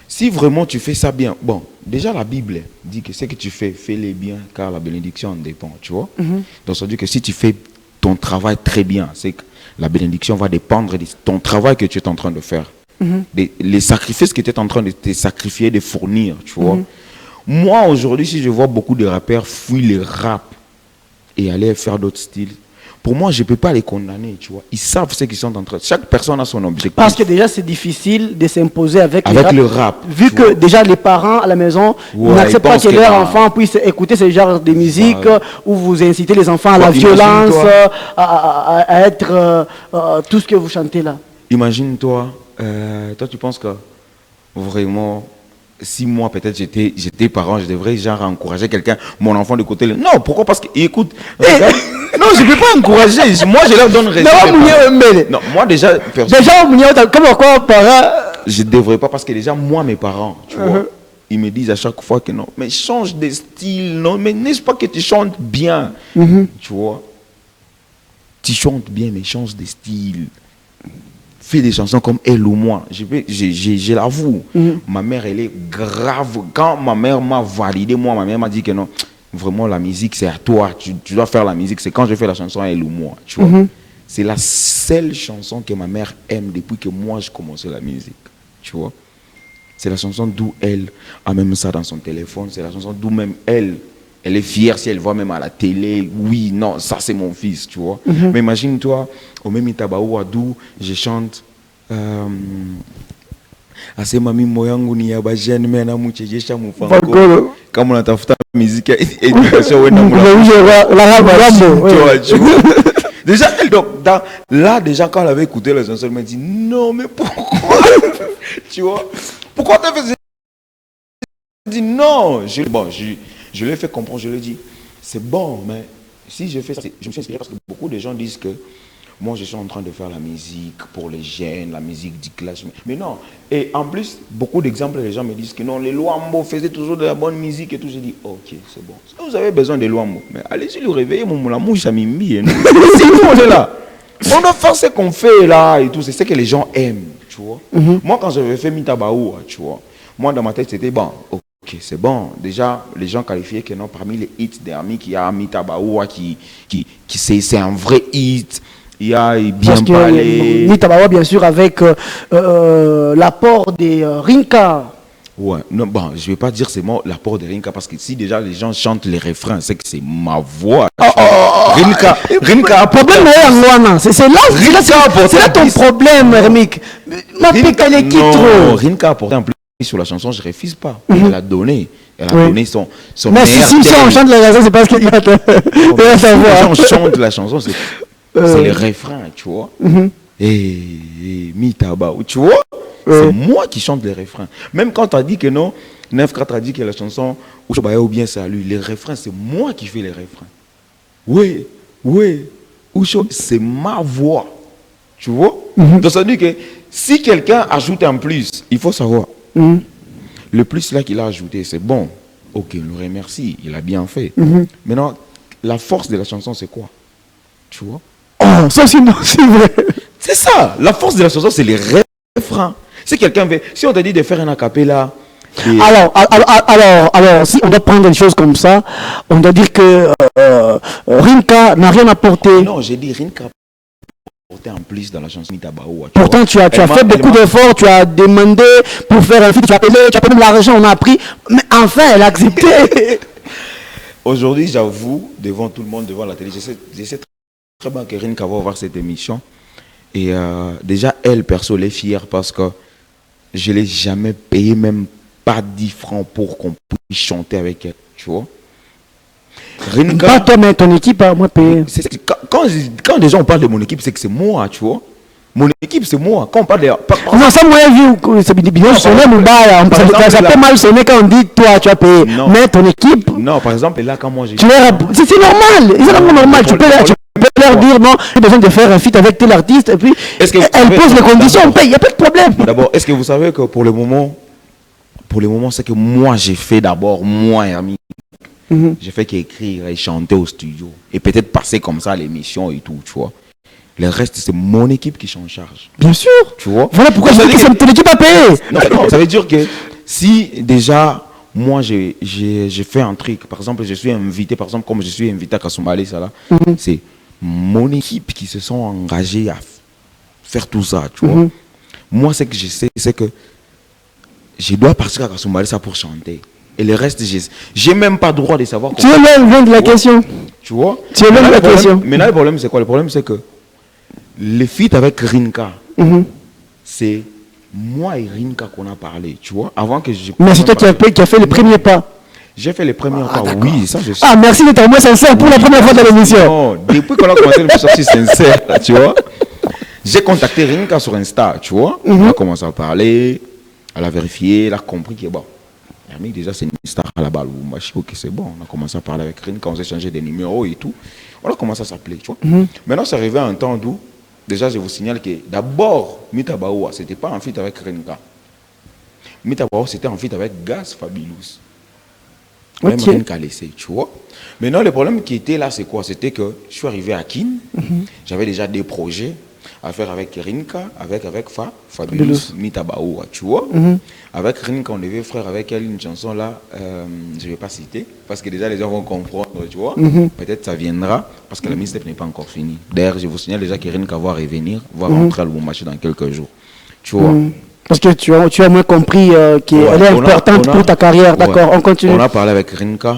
si vraiment tu fais ça bien... Bon, déjà, la Bible dit que ce que tu fais, fais-le bien, car la bénédiction en dépend. Tu vois? Donc, ça veut dire que si tu fais ton travail très bien, c'est que la bénédiction va dépendre de ton travail que tu es en train de faire. Les sacrifices que tu es en train de te sacrifier, de fournir, tu vois. Moi, aujourd'hui, si je vois beaucoup de rappeurs fuir le rap et aller faire d'autres styles, pour moi, je ne peux pas les condamner, tu vois. Ils savent ce qu'ils sont en train de... Chaque personne a son objectif. Parce que déjà, c'est difficile de s'imposer avec le rap. Vu tu que vois. déjà, les parents à la maison Ouais, n'acceptent ils pas pensent que que leur bah, enfant puisse écouter ce genre de musique où vous incitez les enfants à la imagine-toi. violence, à être tout ce que vous chantez là. Imagine-toi, toi tu penses que vraiment, si moi peut-être j'étais parent, je devrais genre encourager quelqu'un, mon enfant de côté. Non, pourquoi? Parce qu'il écoute. Regarde. Non, je ne peux pas encourager. Moi, je leur donne raison. Non, moi déjà, Comment quoi, parents? je ne devrais pas parce que déjà, moi, mes parents, tu vois, ils me disent à chaque fois que non, mais change de style, non, mais n'est-ce pas que tu chantes bien, tu vois? Tu chantes bien, mais change de style. fait des chansons comme Elle ou Moi. Je l'avoue. Ma mère, elle est grave. Quand ma mère m'a validé, ma mère m'a dit que non, vraiment, la musique, c'est à toi. Tu dois faire la musique. C'est quand je fais la chanson Elle ou Moi. Tu vois. C'est la seule chanson que ma mère aime depuis que moi, je commençais la musique. Tu vois. C'est la chanson d'où elle a même ça dans son téléphone. C'est la chanson d'où même elle est fière si elle voit même à la télé. Oui, non, ça c'est mon fils, tu vois. Mais imagine-toi, au même Itabaoua, d'où je chante Ase mami moyangu ni ya bajene mena muchejesha mufango. Kama unatafuta musique éducation wenda déjà elle donc là déjà quand elle avait écouté la chanson elle m'a dit non mais pourquoi tu vois pourquoi t'as fait ça? Je dis non je l'ai fait comprendre, je lui ai dit c'est bon mais si je fais ça je me suis inspiré parce que beaucoup de gens disent que moi, je suis en train de faire la musique pour les jeunes, la musique du clash. Mais non. Et en plus, beaucoup d'exemples, les gens me disent que non, les Luambo faisaient toujours de la bonne musique et tout. J'ai dit, ok, c'est bon. Si vous avez besoin de Luambo, mais allez-y le réveiller, mon moulamouche à Mimbi. Si nous, on est là. On doit faire ce qu'on fait là et tout. C'est ce que les gens aiment, tu vois. Moi, quand j'avais fait Mitabaoua, tu vois, moi, dans ma tête, c'était bon. Ok, c'est bon. Déjà, les gens qualifiaient que non, parmi les hits d'Hermie, qu'il y a Mitabaoua qui c'est un vrai hit. Il y a bien parlé. Mitabaoua, bien sûr, avec l'apport des Rinka. Ouais, non, bon, je ne vais pas dire c'est moi l'apport de Rinka parce que si déjà les gens chantent les refrains, c'est que c'est ma voix. Rinka a problème c'est là ton problème, Hermic. Non, Rinka a apporté un plus sur la chanson, je ne refuse pas. Elle a donné. Elle a donné son mais si on chante la chanson, c'est parce qu'il y a ta voix. Si on chante la chanson, c'est les refrains, tu vois. Et Mitabaoua, tu vois. C'est moi qui chante les refrains. Même quand tu as dit que non, 9-4 a dit que la chanson ou bien c'est à lui, les refrains, c'est moi qui fais les refrains. Oui, c'est ma voix. Tu vois. Donc ça veut dire que si quelqu'un ajoute un plus, il faut savoir. Le plus là qu'il a ajouté, c'est bon. Ok, on le remercie, il a bien fait. Maintenant, la force de la chanson, c'est quoi? Tu vois. Oh, ça c'est vrai. C'est ça, la force de la chanson, c'est les refrains. Si quelqu'un veut, si on te dit de faire un acapella. Alors, si on doit prendre des choses comme ça, on doit dire que Rinka n'a rien apporté. Non, j'ai dit Rinka a apporté en plus dans la chanson Mitabaoua. Pourtant, tu as fait beaucoup d'efforts, tu as demandé pour faire un feat, tu as payé même l'argent, on a appris, mais enfin, elle a accepté. Aujourd'hui, j'avoue, devant tout le monde, devant la télé, je sais très bien que Rinka va voir cette émission. Et déjà, elle, perso, elle est fière parce que je ne l'ai jamais payé, même pas 10 francs pour qu'on puisse chanter avec elle, tu vois. Rinka, pas toi, mais ton équipe a moins payé. Quand des gens parlent de mon équipe, c'est que c'est moi, tu vois. Mon équipe, c'est moi. Quand on parle de... Non, ça, moi, c'est bien sonné, ça peut mal sonner quand on dit toi, tu as payé. Non. Mais ton équipe... Non, par exemple, là, quand moi j'ai... C'est normal, c'est normal. Tu peux leur dire, non, j'ai besoin de faire un feat avec tel artiste, et puis elle pose les conditions, on paye, il n'y a pas de problème. D'abord, est-ce que vous savez que pour le moment, c'est que moi, j'ai fait d'abord, moi, Hermic, j'ai fait qu'écrire et chanter au studio, et peut-être passer comme ça à l'émission et tout, tu vois. Le reste, c'est mon équipe qui s'en charge. Bien sûr. Tu vois. Voilà pourquoi je dis que ton équipe a payé. Non, ça veut dire que si déjà, moi, j'ai fait un truc, par exemple, je suis invité, par exemple, comme je suis invité à Kasumbalé, ça là, c'est mon équipe qui se sont engagés à faire tout ça, tu vois. Moi, ce que je sais, c'est que je dois partir à Kasumbalé ça pour chanter. Et le reste, j'ai même pas droit de savoir. Tu es loin de la question. Tu vois. Tu es loin de la question. Maintenant, le problème, c'est quoi? Le problème, c'est que le feat avec Rinka, c'est moi et Rinka qu'on a parlé, tu vois, avant que je... Mais c'est toi qui as fait le premier pas. J'ai fait les premiers pas, oui, ça je sais. Ah, merci d'être moins sincère pour la première fois de l'émission. Non, depuis qu'on a commencé, je suis sincère, tu vois. J'ai contacté Rinka sur Insta, tu vois. On a commencé à parler, elle a vérifié, elle a compris que bon, Hermic déjà c'est une star à la balle, ok, c'est bon. On a commencé à parler avec Rinka, on s'est changé des numéros et tout. On a commencé à s'appeler, tu vois. Maintenant, c'est arrivé à un temps d'où, déjà, je vous signale que d'abord, Mitabaoua, ce n'était pas en feat avec Rinka. Mitabaoua, c'était en feat avec Gaz Fabulous. Même Rinka laissé, tu vois. Maintenant, le problème qui était là, c'est quoi? C'était que je suis arrivé à Kin, j'avais déjà des projets, à faire avec Rinka, avec Fabulous Mitabaoua, tu vois. Avec Rinka, on devait faire avec elle une chanson là, je ne vais pas citer, parce que déjà les gens vont comprendre, tu vois. Peut-être ça viendra, parce que la mixtape n'est pas encore finie. D'ailleurs, je vous signale déjà que Rinka va revenir, va rentrer à Lubumbashi dans quelques jours, tu vois. Parce que tu as au moins compris qu'elle est importante pour ta carrière, d'accord, on continue. On a parlé avec Rinka.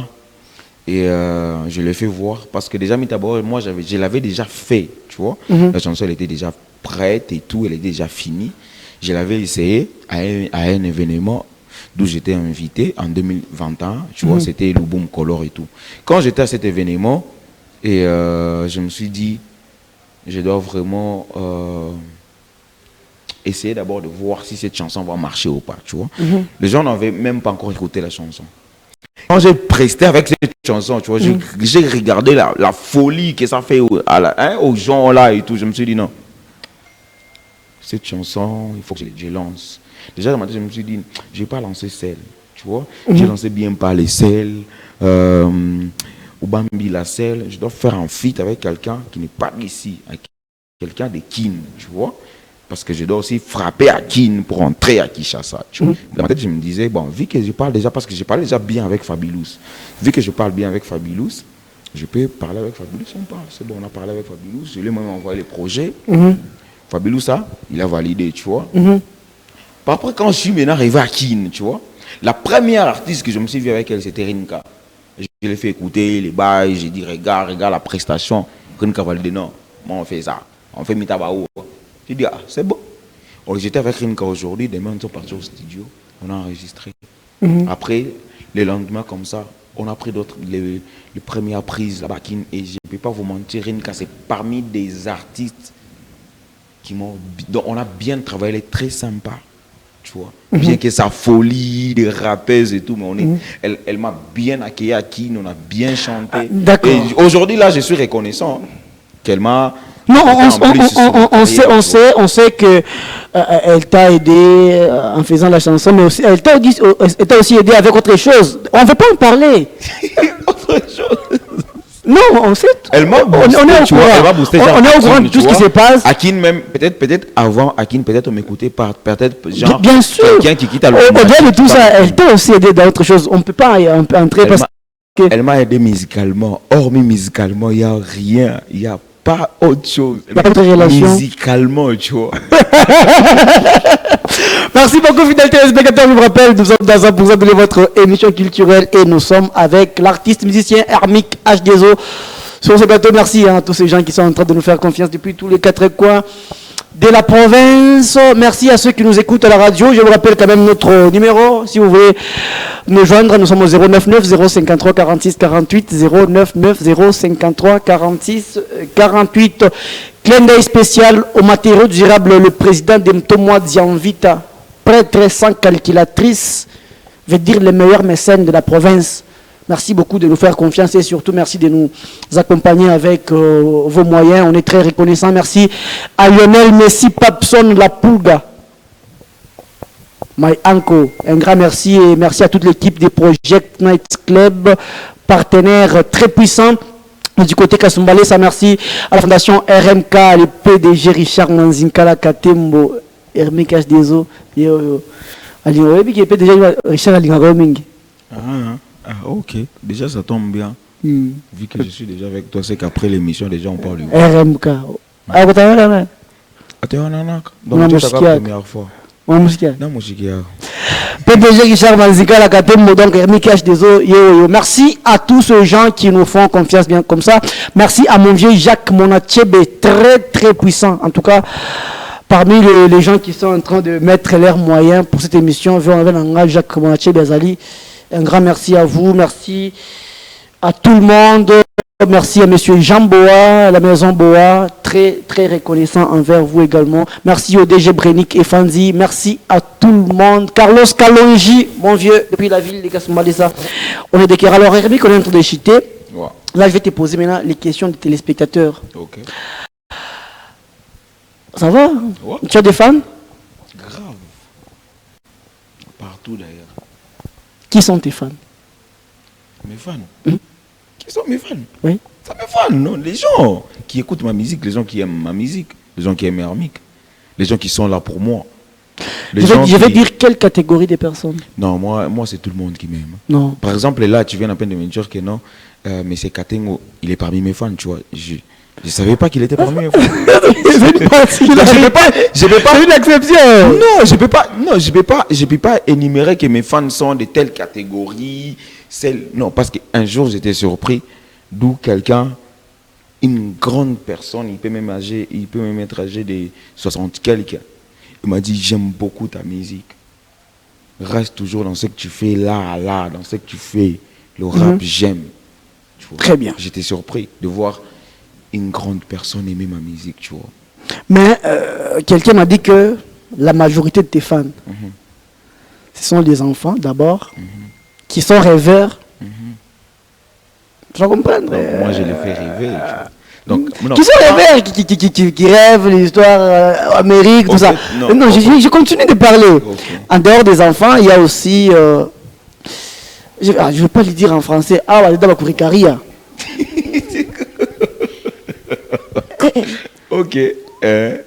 Et je l'ai fait voir parce que déjà Mitabaoua, moi je l'avais déjà fait, tu vois. La chanson elle était déjà prête et tout, elle était déjà finie. Je l'avais essayé à un événement d'où j'étais invité en 2021, tu vois, c'était le Boom Color et tout. Quand j'étais à cet événement, et je me suis dit, je dois vraiment essayer d'abord de voir si cette chanson va marcher ou pas, tu vois. Les gens n'avaient même pas encore écouté la chanson. Quand j'ai presté avec cette chanson, tu vois, j'ai regardé la folie que ça fait aux gens là et tout. Je me suis dit non. Cette chanson, il faut que je lance. Déjà, dans ma tête, je me suis dit, je ne vais pas lancer celle, tu vois. J'ai lancé bien par les selles, Ubambi la selle. Je dois faire un feat avec quelqu'un qui n'est pas d'ici, quelqu'un de Kin, tu vois. Parce que je dois aussi frapper à Kin pour entrer à Kinshasa. Dans ma tête, je me disais, bon, vu que je parle déjà, parce que je parle déjà bien avec Fabulous, vu que je parle bien avec Fabulous, je peux parler avec Fabulous, on parle. C'est bon, on a parlé avec Fabulous, je lui ai même envoyé les projets. Fabulous, ça, il a validé, tu vois. Après, quand je suis maintenant arrivé à Kin, tu vois, la première artiste que je me suis vu avec elle, c'était Rinka. Je l'ai fait écouter les bails, j'ai dit, regarde la prestation. Rinka a validé, non, moi on fait ça, on fait Mitabaoua. J'ai dit, ah, c'est bon. J'étais avec Rinka aujourd'hui, demain, on est parti au studio, on a enregistré. Après, le lendemain, comme ça, on a pris les premières prises là-bas. Et je ne peux pas vous mentir, Rinka, c'est parmi des artistes dont on a bien travaillé, elle est très sympa, tu vois. Bien que sa folie, des rappeuses et tout, mais elle m'a bien accueilli à Kin, on a bien chanté. D'accord. Et aujourd'hui, là, je suis reconnaissant qu'elle m'a... Non, on sait que elle t'a aidé en faisant la chanson, mais aussi, elle t'a aussi aidé avec autre chose. On ne veut pas en parler. Autre chose. Non, on sait. Elle m'a boosté, on est au courant. Elle m'a boosté. On est au courant de tout ce qui se passe. Akin même, peut-être avant, Akin, peut-être on m'écoutait par, peut-être genre. Bien sûr. Quelqu'un qui quitte à au-delà de tout ça, elle t'a aussi aidé dans autre chose. On ne peut pas entrer parce que. Elle m'a aidé musicalement. Hormis musicalement, il n'y a rien. Il n'y a pas autre chose. Musicalement, tu vois. Merci beaucoup, fidèles téléspectateurs. Je vous rappelle, nous sommes dans 100% de votre émission culturelle et nous sommes avec l'artiste musicien Hermic H2O sur ce plateau. Merci à tous ces gens qui sont en train de nous faire confiance depuis tous les quatre coins de la province. Merci à ceux qui nous écoutent à la radio. Je vous rappelle quand même notre numéro. Si vous voulez nous joindre, nous sommes au 099 053 46 48 099 053 46 48. Clin d'œil spécial aux matériaux durables, le président d'Emtomoa Dianvita, prêtre sans calculatrice, veut dire les meilleurs mécènes de la province. Merci beaucoup de nous faire confiance et surtout merci de nous accompagner avec vos moyens. On est très reconnaissants. Merci à Lionel Messi Papson La Pulga, my uncle. Un grand merci et merci à toute l'équipe des Project Night Club, partenaires très puissants. Du côté Kasumbalé, ça merci à la fondation RMK, le PDG Richard Manzinkala Katembo, Hermic H2O. Richard Alingaromingi. Ok, déjà ça tombe bien. Vu que je suis déjà avec toi, c'est qu'après l'émission, déjà on parle du RMK. Donc c'est la première fois. PDG Richard Manzinkala Katembo, donc Hermic H2O. Merci à tous ceux gens qui nous font confiance bien comme ça. Merci à mon vieux Jacques Monachebe, très très puissant. En tout cas, parmi les gens qui sont en train de mettre leurs moyens pour cette émission, Jacques Monachebe Azali. Un grand merci à vous, merci à tout le monde, merci à monsieur Jean Boa, à la maison Boa, très très reconnaissant envers vous également. Merci au DG Brenik et Fanzi, merci à tout le monde. Carlos Kalonji, mon vieux, depuis la ville de Kasumbalesa. On est des alors Hermic, on est en train de chiter. Ouais. Là, je vais te poser maintenant les questions des téléspectateurs. Ok. Ça va? Ouais. Tu as des fans? Grave. Partout d'ailleurs. Qui sont tes fans? Mes fans. Qui sont mes fans? Oui. Ça mes fans, non? Les gens qui écoutent ma musique, les gens qui aiment ma musique. les gens qui aiment Hermic, les gens qui sont là pour moi. Je vais dire quelle catégorie de personnes? Non, moi c'est tout le monde qui m'aime. Non. Par exemple, là, tu viens à peine de me dire que non, mais c'est Katengo, il est parmi mes fans, tu vois. Je savais pas qu'il était parmi mes fans. Je vais pas une exception. Non, je peux pas énumérer que mes fans sont de telle catégorie, non, parce qu'un jour j'étais surpris d'où quelqu'un, une grande personne, il peut même être âgé de 60 quelques. Il m'a dit, j'aime beaucoup ta musique. Reste toujours dans ce que tu fais là, dans ce que tu fais. Le rap, j'aime. Très bien. J'étais surpris de voir une grande personne aimer ma musique, tu vois. Mais quelqu'un m'a dit que la majorité de tes fans, ce sont des enfants d'abord, qui sont rêveurs. Tu vas comprendre? Moi, je les fais rêver. Donc, qui sont rêveurs, qui rêvent l'histoire Amérique, tout ça. Non, je continue de parler. Okay. En dehors des enfants, il y a aussi... je ne vais pas le dire en français. Ah, ouais, d'abord, Kurikaria. Ok. Qu'est-ce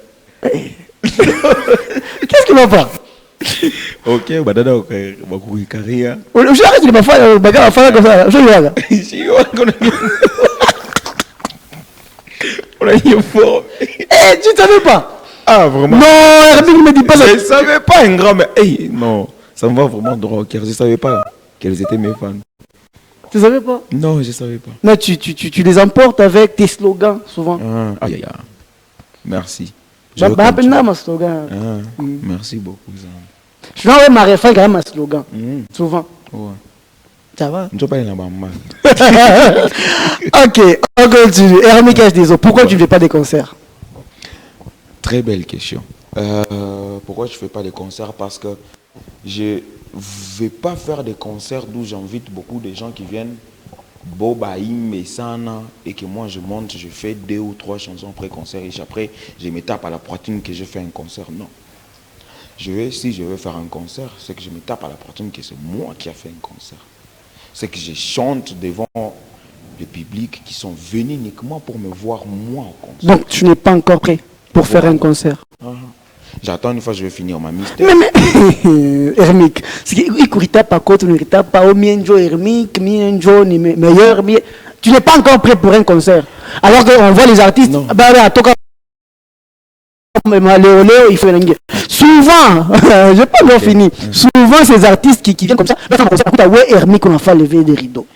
qui va pas? Ok, badada Kurikaria. Je arrête de me faire comme ça. Je vais on a eu fort. Eh, tu ne savais pas? Ah, vraiment? Non, Hermic ne me dit pas ça. Je ne savais pas, un grand, mais hey, non, ça me va vraiment droit. Je ne savais pas quels étaient mes fans. Tu ne savais pas? Non, je ne savais pas. Mais tu les emportes avec tes slogans, souvent. Aïe, aïe, aïe. Merci. Ma slogan. Merci beaucoup. Je vais ma référence quand même à slogan. Souvent. Ouais. Ça va? Je ne pas là-bas. Ok, on continue. Hermic H2O, pourquoi tu ne fais pas des concerts? Très belle question. Pourquoi je ne fais pas des concerts? Parce que je ne vais pas faire des concerts d'où j'invite beaucoup de gens qui viennent Bobaïm, Messana, et que moi je monte, je fais 2 ou 3 chansons après-concert et après je me tape à la poitrine que je fais un concert. Non. Si je veux faire un concert, c'est que je me tape à la poitrine que c'est moi qui a fait un concert. C'est que je chante devant le public qui sont venus uniquement pour me voir moi au concert. Donc tu n'es pas encore prêt pour faire un concert? J'attends une fois je vais finir ma mystère. Mais Hermic, il courita pas côté, ne rita pas au mienjo Hermic, mienjo ni meilleur. Tu n'es pas encore prêt pour un concert. Alors qu'on voit les artistes, à Toka, il faut souvent, je n'ai pas encore fini. Souvent ces artistes qui viennent comme ça, Hermic, on a fait lever des rideaux.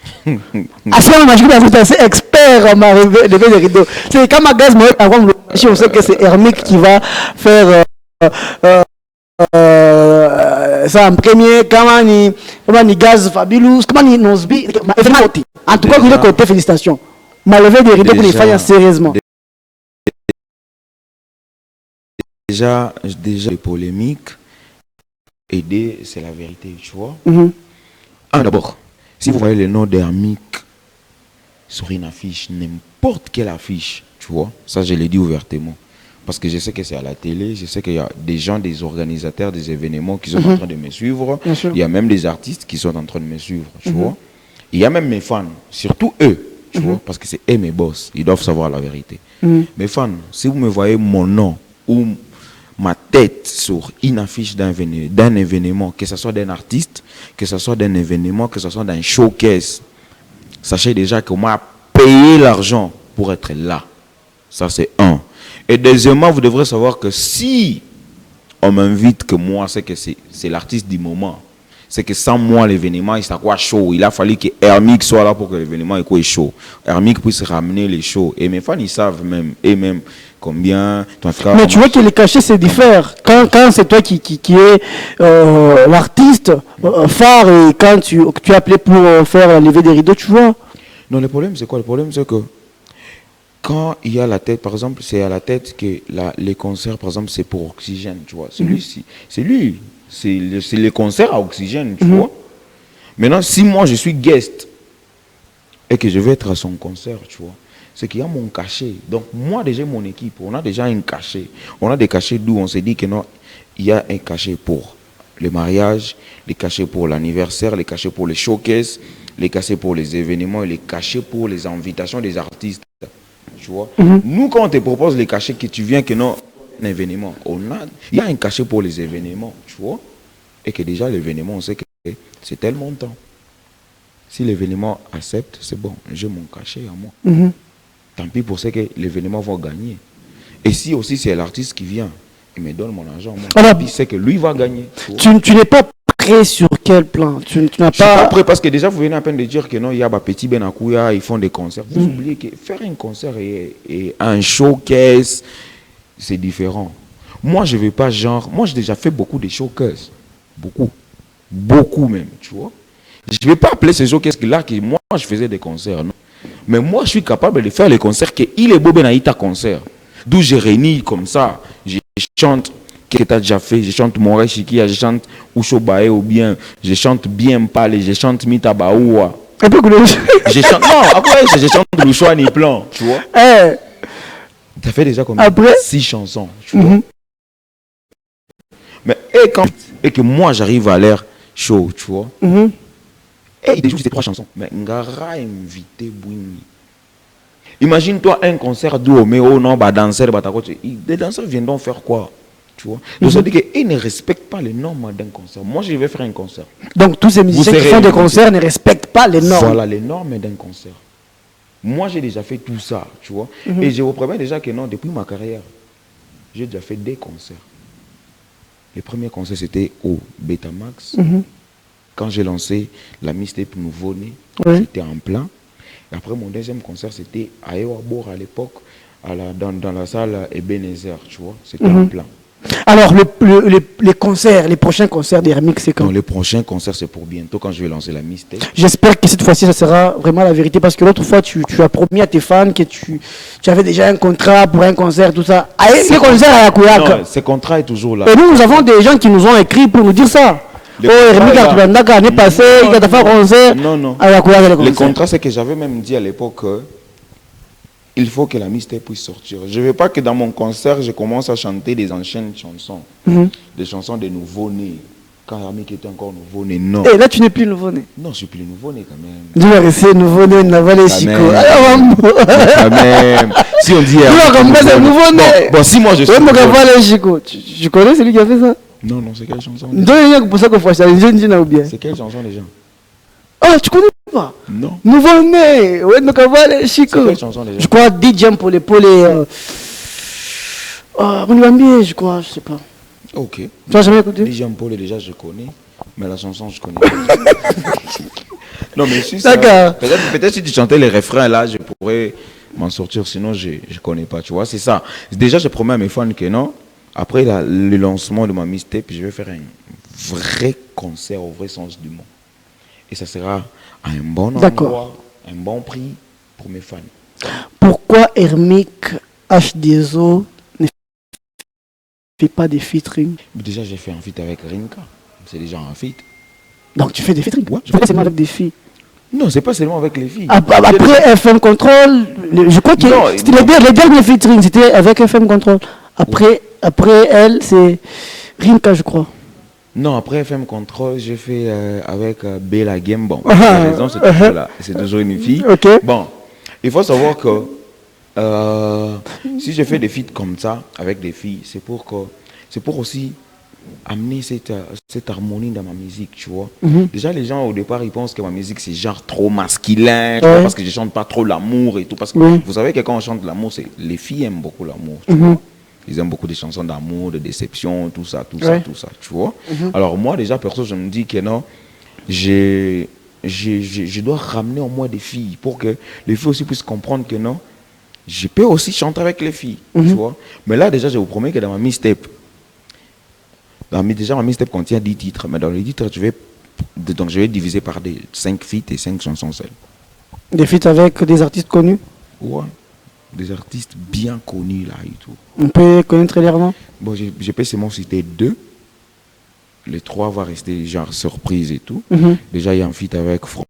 À ce moment-là, je suis expert en lever des rideaux. C'est quand ma gaz, on sait que c'est Hermic qui va faire ça en premier. Comment ni gaz fabulous, comment ni nosbi, en tout cas, il est côté félicitations. M'a levé des rideaux pour les faire sérieusement. Déjà les polémiques, aider, c'est la vérité, tu vois. D'abord, si vous voyez le nom d'Hermic sur une affiche, n'importe quelle affiche, tu vois, ça je l'ai dit ouvertement. Parce que je sais que c'est à la télé, je sais qu'il y a des gens, des organisateurs, des événements qui sont en train de me suivre. Il y a même des artistes qui sont en train de me suivre, tu vois. Il y a même mes fans, surtout eux, tu vois, parce que c'est eux mes boss, ils doivent savoir la vérité. Mes fans, si vous me voyez mon nom ou ma tête sur une affiche d'un événement, que ce soit d'un artiste, que ce soit d'un événement, que ce soit d'un showcase, sachez déjà qu'on m'a payé l'argent pour être là. Ça, c'est un. Et deuxièmement, vous devrez savoir que si on m'invite, que moi, c'est que c'est l'artiste du moment. C'est que sans moi, l'événement, il soit chaud. Il a fallu que Hermic soit là pour que l'événement soit chaud. Hermic puisse ramener les shows. Et mes fans, ils savent même, et même combien. Mais tu vois que les cachets, c'est différent. Quand c'est toi qui es l'artiste phare et quand tu es appelé pour faire lever des rideaux, tu vois. Non, le problème, c'est quoi? Le problème, c'est que quand il y a la tête, par exemple, c'est à la tête que les concerts, par exemple, c'est pour Oxygène, tu vois. Celui-ci, c'est lui. C'est les concerts à Oxygène, tu vois. Maintenant, si moi, je suis guest et que je vais être à son concert, tu vois, c'est qu'il y a mon cachet. Donc, moi, déjà, mon équipe, on a déjà un cachet. On a des cachets d'où on s'est dit que non, il y a un cachet pour le mariage, les cachets pour l'anniversaire, les cachets pour les showcases, les cachets pour les événements et les cachets pour les invitations des artistes. Tu tu vois. Nous, quand on te propose les cachets que tu viens, que non, un événement, il y a un cachet pour les événements, tu vois. Et que déjà, l'événement, on sait que c'est tel montant. Si l'événement accepte, c'est bon, j'ai mon cachet à moi. Tant pis pour ce que l'événement va gagner. Et si aussi c'est l'artiste qui vient, il me donne mon argent, moi, il sait que lui va gagner. Tu n'es pas prêt sur quel plan? Tu n'as Je ne suis pas prêt parce que déjà, vous venez à peine de dire que non, il y a des petits Benakouya, ils font des concerts. Vous oubliez que faire un concert et un showcase, c'est différent. Moi, je ne veux pas genre... Moi, j'ai déjà fait beaucoup de showcases. Beaucoup. Beaucoup même, tu vois. Je ne vais pas appeler ces showcases là que moi, je faisais des concerts, non. Mais moi, je suis capable de faire les concerts que il est beau Benaïta concert. D'où je réunis comme ça. Je chante que tu as déjà fait. Je chante Moré Chikia, je chante Ushobae ou bien. Je chante Bien Palé, je chante Mita Baoua. Je chante... Non, après, je chante Louchoua ni plan, tu vois. Tu as fait déjà combien? Après 6 chansons, tu vois. Mais et que moi, j'arrive à l'air chaud, tu vois. Et il joue ces 3 chansons. Mais Ngara invité Bouini. Imagine-toi un concert d'où non, danseur, les danseurs viendront faire quoi? Tu vois? Donc ça dit qu'ils ne respectent pas les normes d'un concert. Moi, je vais faire un concert. Donc tous ces musiciens qui font des concerts ne respectent pas les normes. Voilà, les normes d'un concert. Moi, j'ai déjà fait tout ça, tu vois. Et je vous promets déjà que non, depuis ma carrière, j'ai déjà fait des concerts. Le premier concert, c'était au Betamax. Quand j'ai lancé la mixtape Nouveau-Né, j'étais en plein. Et après, mon deuxième concert, c'était à Ewabor à l'époque, dans la salle Ebenezer, tu vois. C'était en plein. Alors, les concerts, les prochains concerts d'Hermix, c'est quand? Non, les prochains concerts, c'est pour bientôt, quand je vais lancer la mixtape. J'espère que cette fois-ci, ça sera vraiment la vérité, parce que l'autre fois, tu as promis à tes fans que tu avais déjà un contrat pour un concert, tout ça. Les concerts à Yakouyaka. Non, ce contrat est toujours là. Et nous avons des gens qui nous ont écrit pour nous dire ça. Oh, Hermix Artubandaka, l'année passée, il a fait un concert à Yakouyaka. Le contrat, c'est que j'avais même dit à l'époque il faut que la mixtape puisse sortir. Je ne veux pas que dans mon concert, je commence à chanter des anciennes chansons. Des chansons de nouveau-nés. Quand Hermix était encore nouveau-né, non. Et là, tu n'es plus nouveau-né. Non, je suis plus nouveau-né quand même. Tu vas rester nouveau-né, Naval Chico. Quand même. Si on dit... Tu vas comme ça, c'est nouveau-né. Bon, si moi je suis... Naval Chico. Tu connais celui qui a fait ça? Non, c'est quelle chanson? C'est quelle chanson déjà? Oh, tu connais pas? Non. Nouveau-né. Ouais, Chico. C'est quelle chanson déjà? Je crois DJ pour les Mounibambi, je crois, je sais pas. Ok. Tu n'as jamais écouté? DJ Paul, déjà je connais, mais la chanson je connais pas. Non, mais si ça... D'accord. Peut-être si tu chantais les refrains là, je pourrais m'en sortir, sinon je connais pas, tu vois, c'est ça. Déjà, je promets à mes fans que non, après le lancement de ma mixtape, je vais faire un vrai concert au vrai sens du mot. Et ça sera à un bon endroit, un bon prix pour mes fans. Pourquoi Hermix H2O ne fait pas des featuring? Déjà, j'ai fait un feat avec Rinka. C'est déjà un feat. Donc tu fais des featuring? Ouais, je fais seulement avec des filles. Non, c'est pas seulement avec les filles. Après FM Control, je crois que les derniers featuring, c'était avec FM Control. Après elle, c'est Rinka, je crois. Non, après FM Control, j'ai fait avec Bella Game. Bon, c'est toujours une fille. Bon, il faut savoir que si je fais des feats comme ça avec des filles, c'est pour aussi amener cette harmonie dans ma musique, tu vois. Déjà, les gens au départ, ils pensent que ma musique c'est genre trop masculin, parce que je chante pas trop l'amour et tout. Parce que vous savez que quand on chante l'amour, les filles aiment beaucoup l'amour, tu vois. Ils aiment beaucoup des chansons d'amour, de déception, tout ça, tu vois. Alors moi, déjà, perso, je me dis que non, je dois ramener au moins des filles pour que les filles aussi puissent comprendre que non, je peux aussi chanter avec les filles, tu vois. Mais là, déjà, je vous promets que dans ma mixtape, déjà, ma mixtape contient 10 titres, mais dans les titres, je vais diviser par 5 feats et 5 chansons seules. Des feats avec des artistes connus? Ouais. Des artistes bien connus là et tout. On peut connaître les noms? Bon, je peux seulement citer 2. Les 3 vont rester genre surprise et tout. Déjà, il y a un feat avec Franck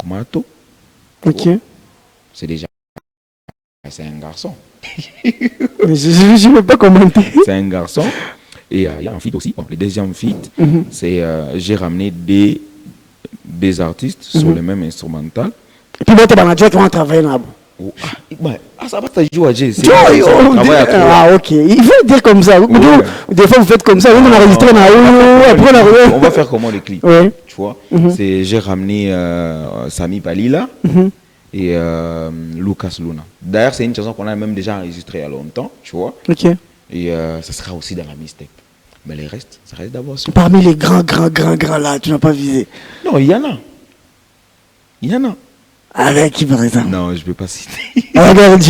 Mato. Ok. C'est déjà... C'est un garçon. Je ne veux pas commenter. C'est un garçon. Et il y a un feat aussi. Bon, le deuxième feat, c'est... j'ai ramené des artistes sur le même instrumental. Et puis, tu vas travailler là-bas. Ah, ça va, tu joues à Jay. Ah, ok. Il faut dire comme ça. Des fois, vous faites comme ça. On enregistre, on va faire comment les clips? Ouais. Tu vois, j'ai ramené Sami Palila et Lucas Luna. D'ailleurs, c'est une chanson qu'on a même déjà enregistrée il y a longtemps, tu vois. Ok. Et ça sera aussi dans la mixtape. Mais les restes, ça reste d'abord. Parmi les grands là, tu n'as pas visé? Non, il y en a. Il y en a. Avec qui par exemple? Non, je ne peux pas citer. Regarde.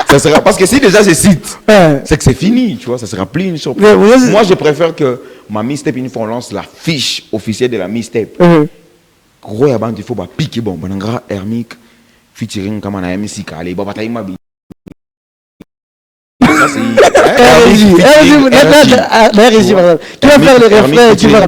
Ça sera, parce que si déjà je cite, c'est que c'est fini, tu vois, ça sera plus une surprise. Moi, je préfère que ma mixtape, une fois on lance la fiche officielle de la mixtape. Gros, il faut piquer bon, Banangra, Hermic, featuring comme on a MC Kale, Bataille Mabi. Ça c'est. Qui va faire le refrain? Qui va.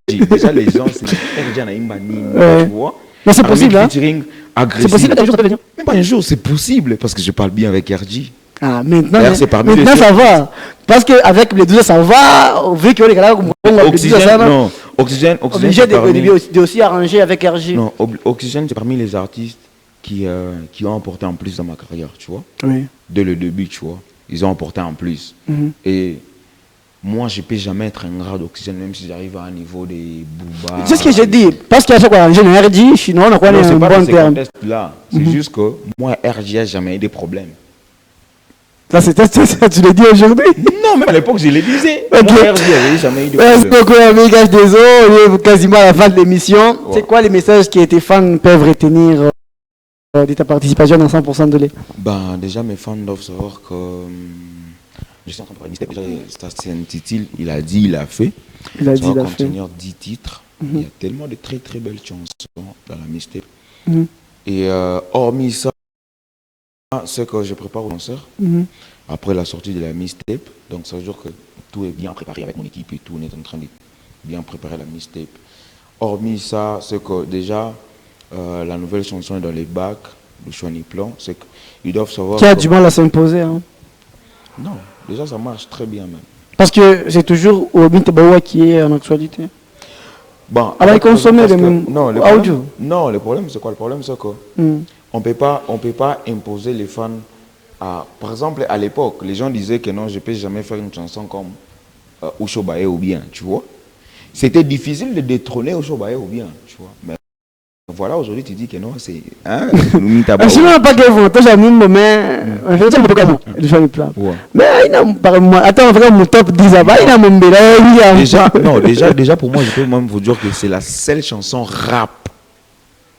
Déjà, les gens, c'est RG Naïmba Nîmes, tu vois. Mais c'est possible, hein? C'est possible qu'un jour ça peut venir? Même pas un jour, c'est possible, parce que je parle bien avec RG. Ah, maintenant, maintenant ça va. Parce qu'avec les 12 ça va, vu que les gars, Oxygène, c'est aussi arrangé avec RG. Non, Oxygène, c'est parmi les artistes qui ont apporté en plus dans ma carrière, tu vois. Oui. Dès le début, tu vois. Ils ont apporté en plus. Et moi, je ne peux jamais être un grade d'oxygène, même si j'arrive à un niveau des Booba. C'est ce que j'ai dit. Parce qu'il y a quoi, un RG, sinon on a quoi un bon terme. Là, c'est juste que moi, RG n'a jamais eu de problème. Ça, tu l'as dit aujourd'hui? Non, même à l'époque, je le disais. Okay. Moi, RG n'avait jamais eu de problème. Merci beaucoup, amigas des eaux. On est quasiment à la fin de l'émission. Ouais. C'est quoi les messages que tes fans peuvent retenir de ta participation dans 100% de lait? Ben, déjà, mes fans doivent savoir que. Je suis en train de parler déjà, c'est un titre, il a dit, il a fait. Il a dit, ça il va a fait. contenir 10 titres. Il y a tellement de très très belles chansons dans la mixtape. Et hormis ça, c'est que je prépare au concert après la sortie de la mixtape. Donc ça veut dire que tout est bien préparé avec mon équipe et tout. On est en train de bien préparer la mixtape. Hormis ça, c'est que déjà la nouvelle chanson est dans les bacs, le Chouaniplan. C'est qu'ils doivent savoir. Qui a du mal à s'imposer, hein? Non. Déjà, ça marche très bien même. Parce que c'est toujours Obin Tabawa qui est en actualité. Bon, alors, il consommait les mêmes audio. Non, le problème, c'est quoi? Le problème, c'est que on peut pas imposer les fans à... Par exemple, à l'époque, les gens disaient que non, je ne peux jamais faire une chanson comme Osho Baye ou bien, tu vois. C'était difficile de détrôner Osho Baye ou bien, tu vois. Mais voilà, aujourd'hui, tu dis que non, c'est... Hein, je ne sais pas qu'ils vont. J'ai mis mon main. Je ne sais pas comment. Je vais plat. Mais il a par moi. Attends, vraiment, mon top 10 là-bas, il a mon bébé. Déjà, pour moi, je peux même vous dire que c'est la seule chanson rap.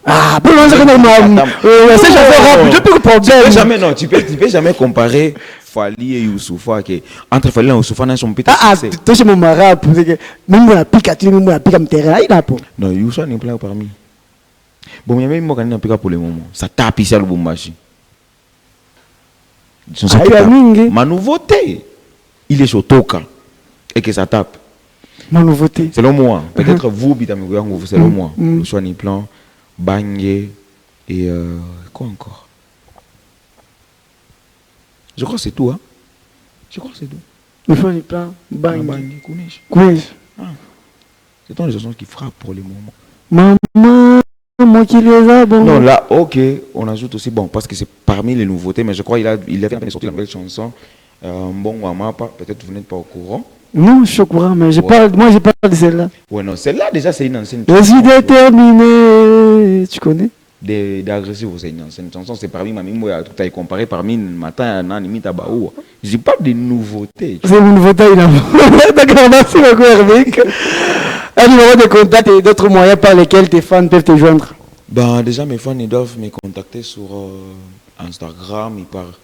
Ah, pour moi, c'est normal. C'est chanson rap. Je peux problème. Tu peux jamais comparer Fali et Youssoufa. Entre Fali et Youssoufa, ils sont peut-être. Ah, toi, c'est mon rap. Même la pique, même la pique à me terrain, il a pas. Non, Youssoufa n'est pas parmi. Bon, il y a même moi qui pour le moment. Ça tape ici à Lubumbashi. Ma nouveauté, il est sur Toka et que ça tape. Ma nouveauté. Selon moi. Peut-être vous, selon moi. Le Chouaniplan, Bangé et quoi encore? Je crois que c'est tout. Hein? Je crois que c'est tout. Le Chouaniplan, Bangé, Kounesh. C'est ton les chansons qui frappent pour le moment. Maman. Moi qui les a, bon. Non, là, ok, on ajoute aussi, bon, parce que c'est parmi les nouveautés, mais je crois qu'il a fait sortir la nouvelle chanson. Bon, Wamapa, peut-être vous n'êtes pas au courant. Non, je suis au courant, mais moi, j'ai pas de celle-là. Ouais, non, celle-là, déjà, c'est une ancienne chanson. Je suis déterminé. Tu connais? D'agressif, c'est une ancienne chanson. C'est parmi ma mimo, tout à comparé parmi le matin, à limite à Baou. Je parle des nouveautés. C'est une nouveauté, il a. D'accord, merci beaucoup, Hermic. Un numéro de contact et d'autres moyens par lesquels tes fans peuvent te joindre? Ben, déjà, mes fans ils doivent me contacter sur Instagram. Ils peuvent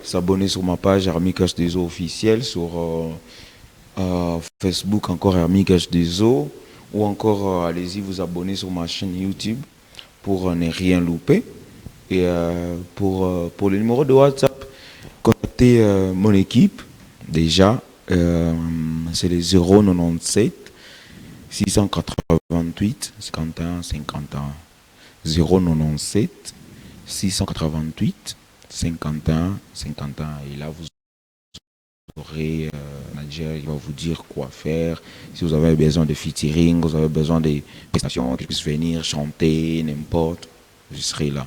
s'abonner sur ma page Hermic HD2O officiel, sur Facebook encore Hermic HD2O, ou encore allez-y vous abonner sur ma chaîne YouTube pour ne rien louper. Et pour le numéro de WhatsApp, contactez mon équipe. Déjà, c'est les 097 688 51 51 097 688 51 51 et là vous aurez manager, il va vous dire quoi faire. Si vous avez besoin de featuring, vous avez besoin de prestations, que je puisse venir chanter, n'importe, je serai là.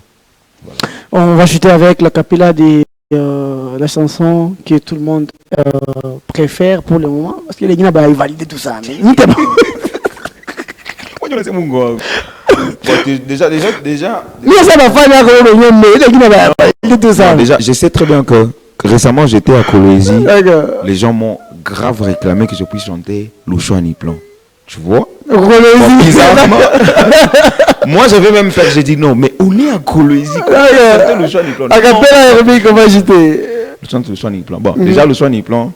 Voilà. On va chuter avec la capella de la chanson que tout le monde préfère pour le moment. Parce que les gens vont valider tout ça. Mais C'est mon gars. Déjà. Déjà, je sais très bien que récemment j'étais à Coloésie. Les gens m'ont grave réclamé que je puisse chanter Louchouani Plan. Tu vois? Bizarrement. Moi j'avais même fait, j'ai dit non, mais on est à Coloésie. Chanter Louchouani Plan. Comment j'étais? Chanter Louchouani Plan. Bon, déjà Louchouani Plan,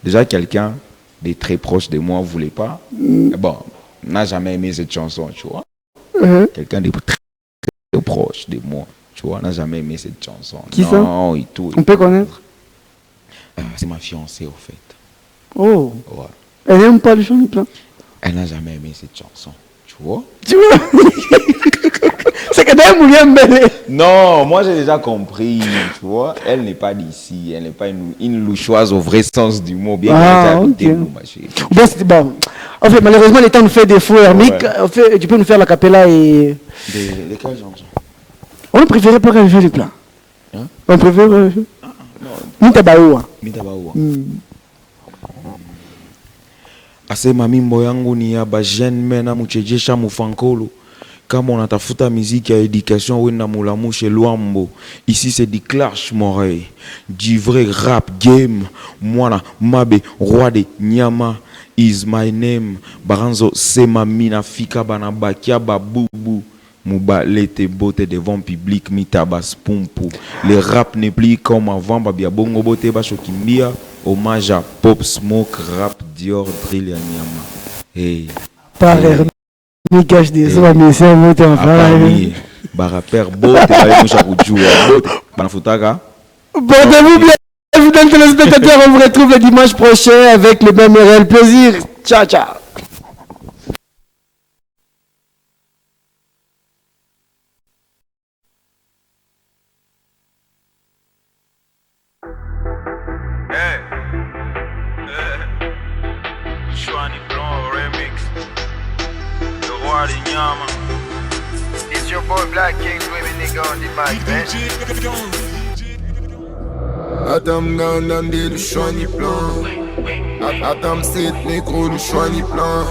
déjà quelqu'un de très proche de moi voulait pas. Bon, n'a jamais aimé cette chanson, tu vois. Quelqu'un de très proche de moi, tu vois, n'a jamais aimé cette chanson. Qui non, ça? Et tout. On peut connaître? C'est ma fiancée, au fait. Oh. Ouais. Elle n'aime pas le chant du plan. Elle n'a jamais aimé cette chanson, tu vois. Tu vois? C'est que t'as un belle. Non, moi j'ai déjà compris, tu vois. Elle n'est pas d'ici, elle n'est pas une louchoise au vrai sens du mot, bien qu'elle habité nous, ma chérie. Bon, c'est bon. En fait, malheureusement, le temps nous fait défaut, Hermic. Ouais. En fait, tu peux nous faire la capella et. Lesquelles chansons? On préférait pas qu'elle fasse du plan. Hein? On préfère. Non. Mitabaoua. Mitabaoua. Ase mamimbo yangu ni ya bajene mena muchejesha mufankolo. Kama unatafuta muziki ya éducation wenda mulamushe Luambo. Ici c'est du clash morey. Du vrai rap game. Mwana mabe roi de nyama is my name. Baranzo sema mina fika bana bakia babubu. Moubalete bote devant public mitabas pumpu. Le rap n'est plus comme avant babia bongo bote bashokimbia. Hommage à Pop Smoke, rap Dior, drill et Nyama. Hey. Par Mikash des soins, mais c'est un mot en famille. Barapère, bote, Banafutaka. Portez-vous bien, fidèles téléspectateurs. On vous retrouve le dimanche prochain avec le même réel plaisir. Ciao, ciao. It's your boy Black Kings with me, nigga, on the mic, man. Adam Gandan dit le choix ni plan. Adam c'est négro, le choix ni plan.